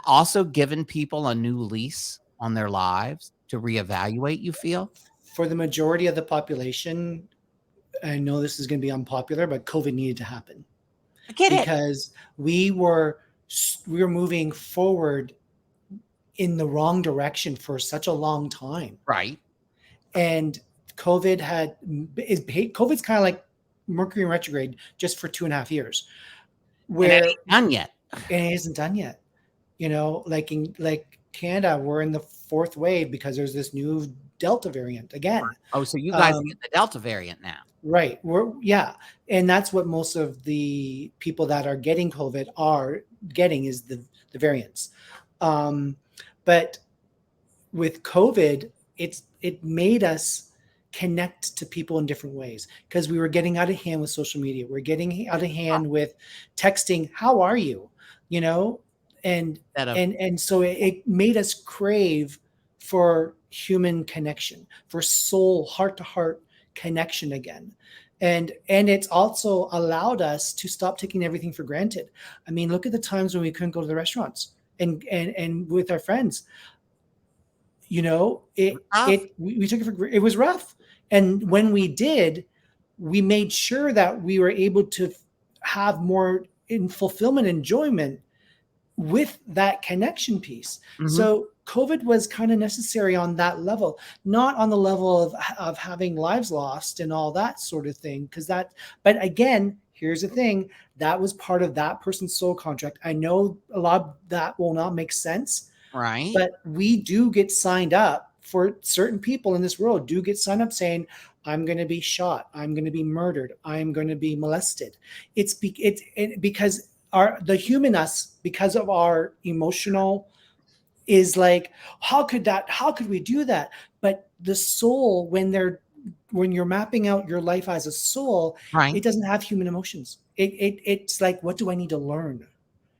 also given people a new lease on their lives to reevaluate, you feel? For the majority of the population, I know this is going to be unpopular, but COVID needed to happen. I get it. Because we were moving forward in the wrong direction for such a long time. Right. And COVID's kind of like Mercury in retrograde just for 2.5 years. Where and it ain't done yet. And it isn't done yet. You know, like Canada, we're in the 4th wave because there's this new Delta variant again. Oh, so you guys get the Delta variant now. Right. And that's what most of the people that are getting COVID are getting, is the variants. But with COVID, it made us connect to people in different ways, because we were getting out of hand with social media. We're getting out of hand with texting, how are you? You know, and so it made us crave for human connection, for soul, heart to heart connection again. And it's also allowed us to stop taking everything for granted. I mean, look at the times when we couldn't go to the restaurants and with our friends. You know, we took it for, it was rough. And when we did, we made sure that we were able to have more in fulfillment, enjoyment with that connection piece. Mm-hmm. So COVID was kind of necessary on that level, not on the level of having lives lost and all that sort of thing. But again, here's the thing, that was part of that person's soul contract. I know a lot of that will not make sense. Right. But we do get signed up, for certain people in this world do get signed up saying, I'm going to be shot, I'm going to be murdered, I'm going to be molested. It's because the human us, because of our emotional, is like, how could we do that? But the soul, when you're mapping out your life as a soul, right, it doesn't have human emotions. It's like, what do I need to learn?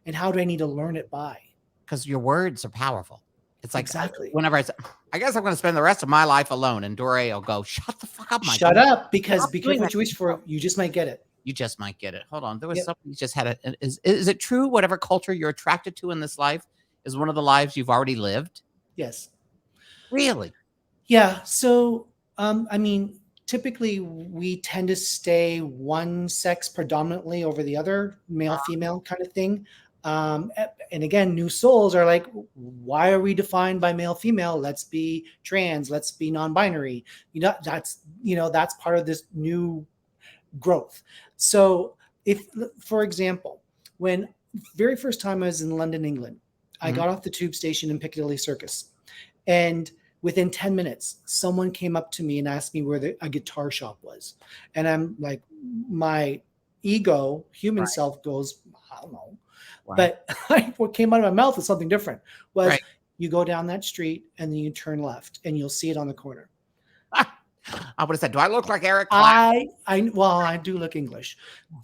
And how do I need to learn it by? Because your words are powerful. It's like, exactly. Whenever I say, I guess I'm going to spend the rest of my life alone, and Dore will go, shut the fuck up, Mike. Shut up, because be careful what you wish for. You just might get it. You just might get it. Hold on. There was something you just had. Is it true whatever culture you're attracted to in this life is one of the lives you've already lived? Yes. Really? Yeah. So, I mean, typically we tend to stay one sex predominantly over the other, male, female kind of thing. And again, new souls are like, why are we defined by male, female? Let's be trans. Let's be non-binary. That's part of this new growth. So for example, when very first time I was in London, England, I got off the tube station in Piccadilly Circus, and within 10 minutes, someone came up to me and asked me where a guitar shop was. And I'm like, my ego, human self goes, I don't know. Right. But what came out of my mouth was something different. You go down that street and then you turn left and you'll see it on the corner. I would have said, do I look like Eric? I do look English.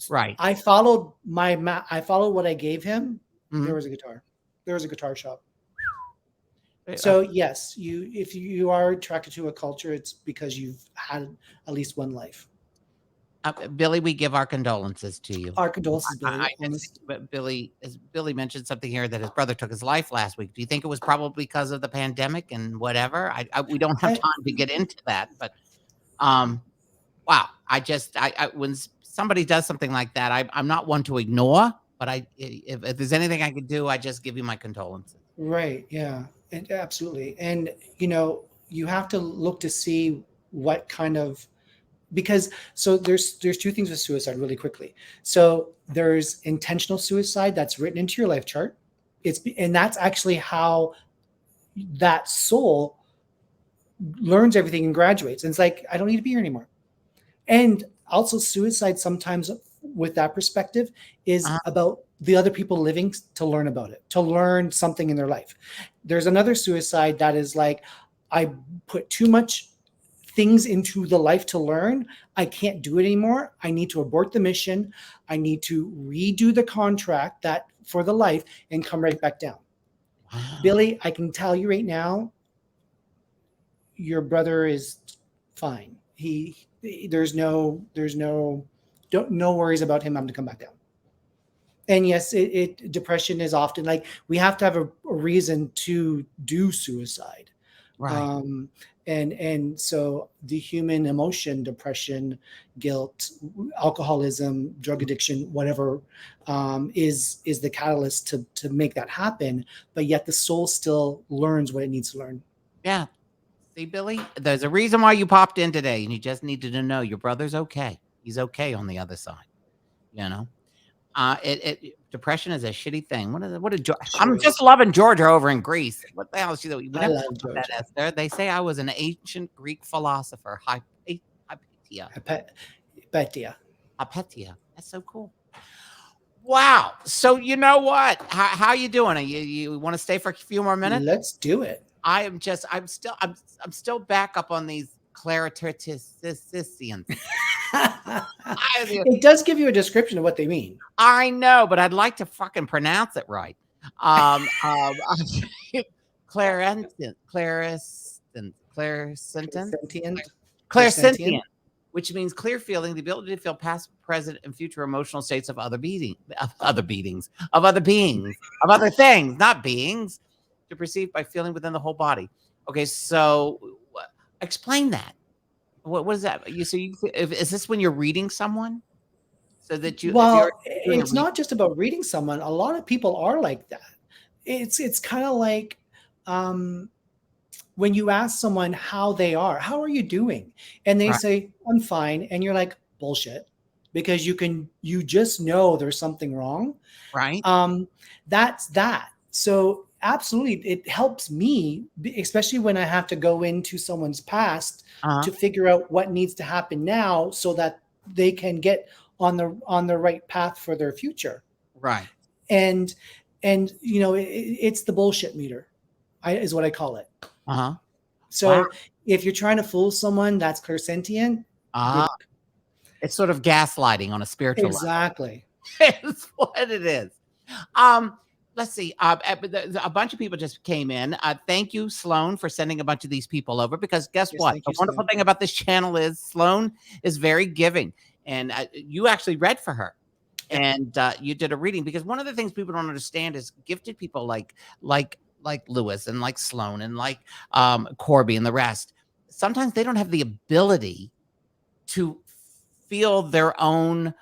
Right. I followed what I gave him. Mm-hmm. There was a guitar. There was a guitar shop. So yes, if you are attracted to a culture, it's because you've had at least one life. Billy, we give our condolences to you. Our condolences, Billy. Billy mentioned something here that his brother took his life last week. Do you think it was probably because of the pandemic and whatever? We don't have time to get into that, but wow. When somebody does something like that, I'm not one to ignore, but if there's anything I could do, I just give you my condolences. Right. Yeah. Absolutely. And you have to look to see what kind of. Because there's two things with suicide really quickly. So there's intentional suicide that's written into your life chart. And that's actually how that soul learns everything and graduates. And it's like, I don't need to be here anymore. And also suicide sometimes with that perspective is about the other people living to learn about it, to learn something in their life. There's another suicide that is like, I put too much things into the life to learn. I can't do it anymore. I need to abort the mission. I need to redo the contract that for the life and come right back down. Wow. Billy, I can tell you right now, your brother is fine. There's no worries about him having to come back down. And yes, depression is often like we have to have a reason to do suicide. Right. And so the human emotion, depression, guilt, alcoholism, drug addiction, whatever, is the catalyst to make that happen. But yet the soul still learns what it needs to learn. Yeah. See, Billy, there's a reason why you popped in today, and you just needed to know your brother's okay. He's okay on the other side. You know, depression is a shitty thing. I'm Sure just is. loving Georgia over in Greece. What the hell is she? We I never love talked about that, Georgia. Esther. They say I was an ancient Greek philosopher, Hypatia. Hypatia. That's so cool. Wow. So you know what? How you doing? You want to stay for a few more minutes? Let's do it. I'm still back up on these clariticians. It does give you a description of what they mean. I know, but I'd like to fucking pronounce it right. Clariscent, clairsentient, which means clear feeling, the ability to feel past, present, and future emotional states of other beings, not beings, to perceive by feeling within the whole body. Okay, so explain that. What is that? Is this when you're reading someone? So that it's not just about reading someone. A lot of people are like that. It's kind of like when you ask someone how they are, how are you doing? And they say, I'm fine. And you're like, bullshit. Because you just know there's something wrong. Right. That's that. So absolutely, it helps me, especially when I have to go into someone's past to figure out what needs to happen now so that they can get on the right path for their future. Right. And it's the bullshit meter, is what I call it. So if you're trying to fool someone, that's clairsentient. It's sort of gaslighting on a spiritual level. Exactly. It's what it is. Let's see. A bunch of people just came in. Thank you, Sloan, for sending a bunch of these people over, because guess what? The wonderful thing about this channel is Sloan is very giving. And you actually read for her. And you did a reading, because one of the things people don't understand is gifted people like Lewis and like Sloan and like Corby and the rest. Sometimes they don't have the ability to feel their own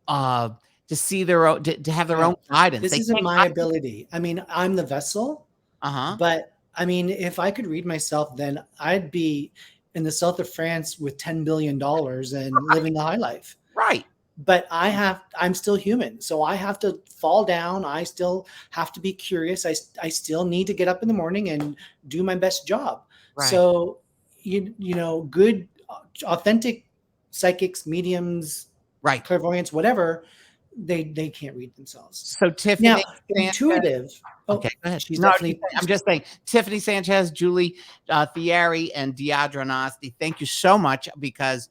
to see their own, to have their own guidance. This isn't my ability. I mean, I'm the vessel. But I mean, if I could read myself, then I'd be in the south of France with $10 billion and living the high life. Right. But I'm still human. So I have to fall down. I still have to be curious. I still need to get up in the morning and do my best job. Right. So, good, authentic psychics, mediums, right, clairvoyants, whatever, they can't read themselves. So Tiffany, now, intuitive. Okay, go ahead. She's definitely. I'm just saying, Tiffany Sanchez, Julie Thierry, and Deidre Nasty, thank you so much, because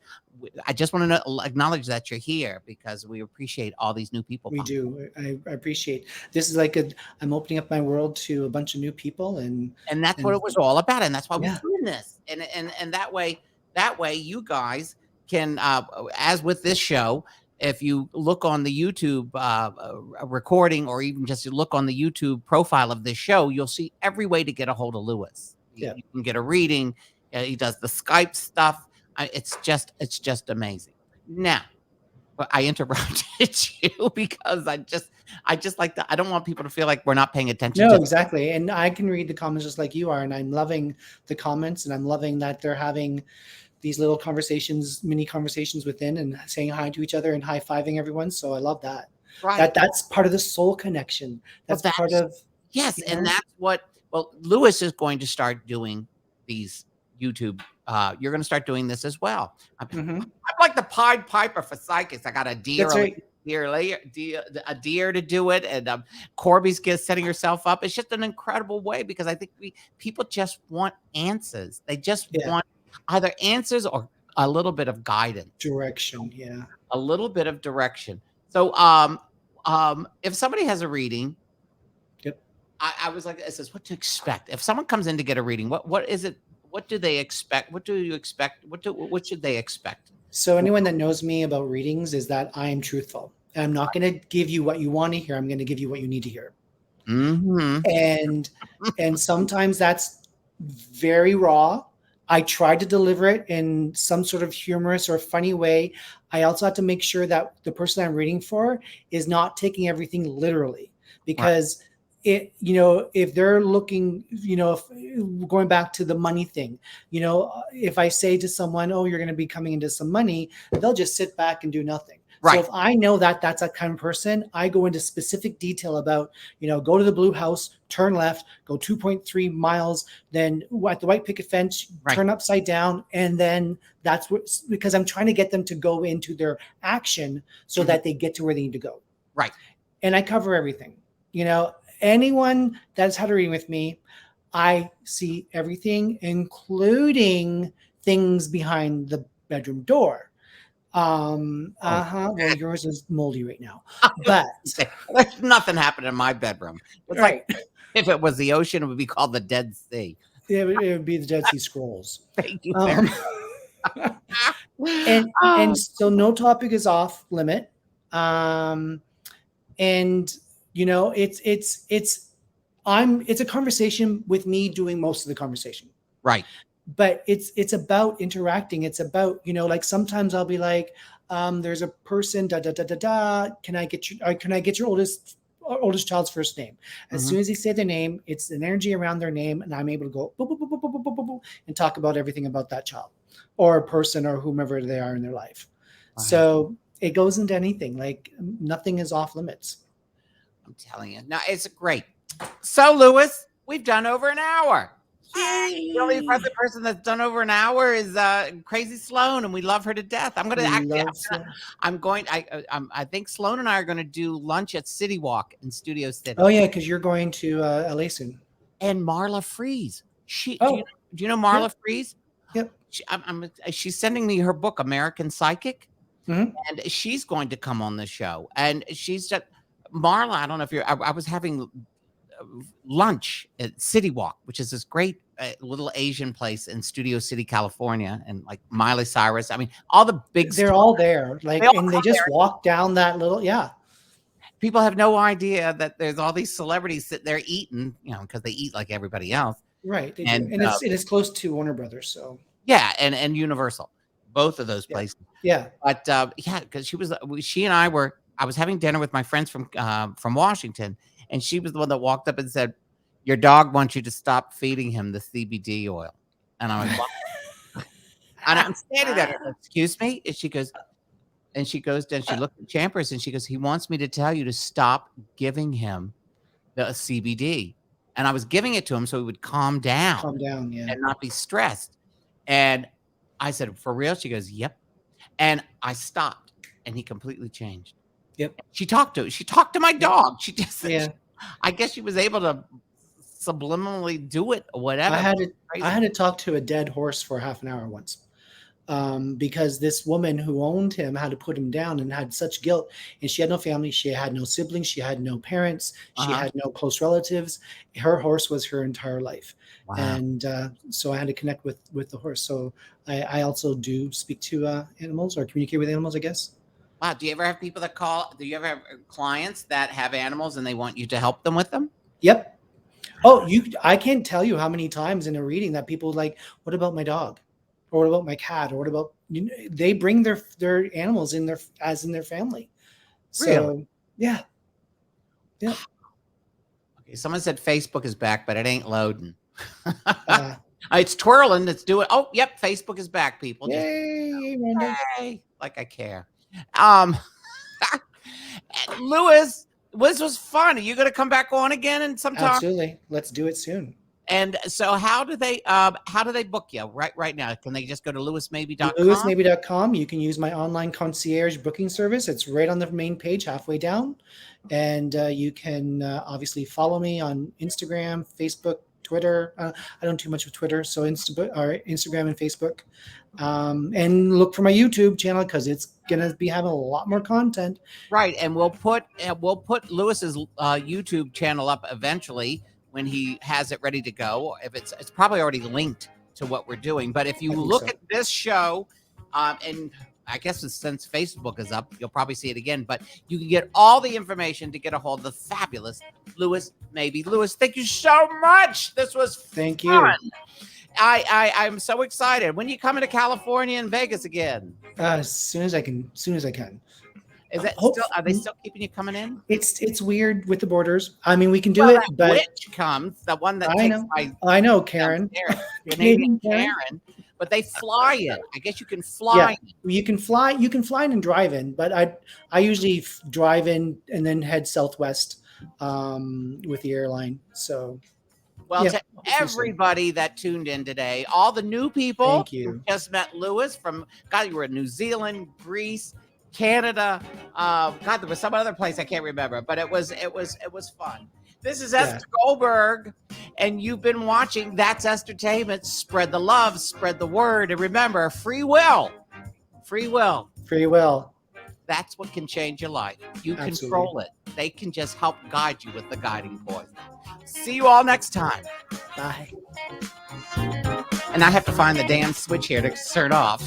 I just want to acknowledge that you're here, because we appreciate all these new people. We do. I appreciate this. Is like I'm opening up my world to a bunch of new people, and that's what it was all about, and that's why we're doing this. And that way you guys can, as with this show, if you look on the YouTube recording, or even just look on the YouTube profile of this show, you'll see every way to get a hold of Lewis. You can get a reading. He does the Skype stuff. It's just amazing. Now, I interrupted you because I just like that. I don't want people to feel like we're not paying attention. No, exactly. And I can read the comments just like you are, and I'm loving the comments, and I'm loving that they're having these little conversations, mini conversations within, and saying hi to each other and high-fiving everyone. So I love that. Right. That's part of the soul connection. That's part of and that's what. Well, Lewis is going to start doing these YouTube. You're going to start doing this as well. I'm like the Pied Piper for psychics. I got a deer, a deer to do it, and Corby's setting herself up. It's just an incredible way, because I think people just want answers. They just want either answers or a little bit of guidance, Direction. Yeah. a little bit of direction. So, if somebody has a reading, Yep. I was like, it says what to expect. If someone comes in to get a reading, what is it? What do they expect? What do you expect? What should they expect? So anyone that knows me about readings is that I am truthful. I'm not going to give you what you want to hear. I'm going to give you what you need to hear. Mm-hmm. And sometimes that's very raw. I tried to deliver it in some sort of humorous or funny way. I also have to make sure that the person I'm reading for is not taking everything literally, because if they're looking, if going back to the money thing, if I say to someone, oh, you're going to be coming into some money, they'll just sit back and do nothing. Right. So if I know that that's a kind of person, I go into specific detail about, go to the blue house, turn left, go 2.3 miles, then at the white picket fence, Right. turn upside down. And then that's what, because I'm trying to get them to go into their action so that they get to where they need to go. Right. And I cover everything. Anyone that's had a reading with me, I see everything, including things behind the bedroom door. Well, yours is moldy right now, but there's nothing happened in my bedroom. It's right. like if it was the ocean, it would be called the Dead Sea. It would be the Dead Sea Scrolls. Thank you. And so no topic is off limit. And it's a conversation with me doing most of the conversation. Right. But it's about interacting. It's about, like sometimes I'll be like, there's a person, Can I get your oldest child's first name? As soon as they say their name, it's an energy around their name, and I'm able to go boop, boop, boop, boop, boop, boop, boop, boop, and talk about everything about that child or a person or whomever they are in their life. Wow. So it goes into anything. Like nothing is off limits. I'm telling you. Now it's great. So Lewis, we've done over an hour. The only other person that's done over an hour is Crazy Sloan, and we love her to death. I think Sloan and I are going to do lunch at City Walk in Studio City. Oh yeah, because you're going to LA soon. And Marla Fries. Do you know Marla Fries? Yep. She's sending me her book, American Psychic, and she's going to come on the show. And she's just Marla. I don't know if I was having lunch at City Walk, which is this great little Asian place in Studio City, California, and like Miley Cyrus. I mean, all the big they're all there. Like, they just walk down that little, People have no idea that there's all these celebrities sitting there eating, because they eat like everybody else. Right. And it's close to Warner Brothers. So yeah, and Universal, both of those places. Yeah. But because I was having dinner with my friends from Washington. And she was the one that walked up and said, your dog wants you to stop feeding him the CBD oil. And I was like, and I'm standing there, excuse me? And she goes, and she looked at Champers and she goes, he wants me to tell you to stop giving him the CBD. And I was giving it to him so he would calm down, and not be stressed. And I said, for real? She goes, yep. And I stopped and he completely changed. Yep. She talked to my dog. She just I guess she was able to subliminally do it or whatever. I had to talk to a dead horse for half an hour once, because this woman who owned him had to put him down and had such guilt. And she had no family. She had no siblings. She had no parents. She had no close relatives. Her horse was her entire life. Wow. And so I had to connect with the horse. So I also do speak to animals or communicate with animals, I guess. Wow. Do you ever have people that call? Do you ever have clients that have animals and they want you to help them with them? Yep. Oh, I can't tell you how many times in a reading that people like, what about my dog? Or what about my cat? Or what about, they bring their animals in their family. So, really? Yeah. Yeah. Okay. Someone said Facebook is back, but it ain't loading. It's twirling. Let's do it. Oh, yep. Facebook is back, people. Yay, yay. Like I care. Lewis, this was fun. Are you going to come back on again and sometime? Absolutely. Let's do it soon. And so how do they book you right now? Can they just go to lewismabee.com? lewismabee.com. You can use my online concierge booking service. It's right on the main page, halfway down. And you can obviously follow me on Instagram, Facebook, Twitter. I don't do much with Twitter, so Instagram and Facebook. And look for my YouTube channel because it's gonna be having a lot more content. Right, and we'll put Lewis's YouTube channel up eventually when he has it ready to go. If it's probably already linked to what we're doing. But if you look at this show, and I guess since Facebook is up, you'll probably see it again. But you can get all the information to get a hold of the fabulous Lewis Mabee. Lewis, thank you so much. This was Thank fun. you. I'm so excited. When are you coming to California and Vegas again? As soon as I can. Is that still? Are they still keeping you coming in? It's weird with the borders. I mean, we can do it, but which comes the one that I know, Karen. Canadian Karen. But they fly in. I guess you can fly. Yeah, you can fly. You can fly in and drive in, but I usually drive in and then head southwest with the airline. So, well, to everybody that tuned in today, all the new people, thank you. Who just met Lewis from you were in New Zealand, Greece, Canada. There was some other place I can't remember, but it was fun. This is Ester Goldberg, and you've been watching That's Estertainment. Spread the love, spread the word, and remember, free will. Free will. Free will. That's what can change your life. You control it. They can just help guide you with the guiding voice. See you all next time. Bye. And I have to find the damn switch here to turn off.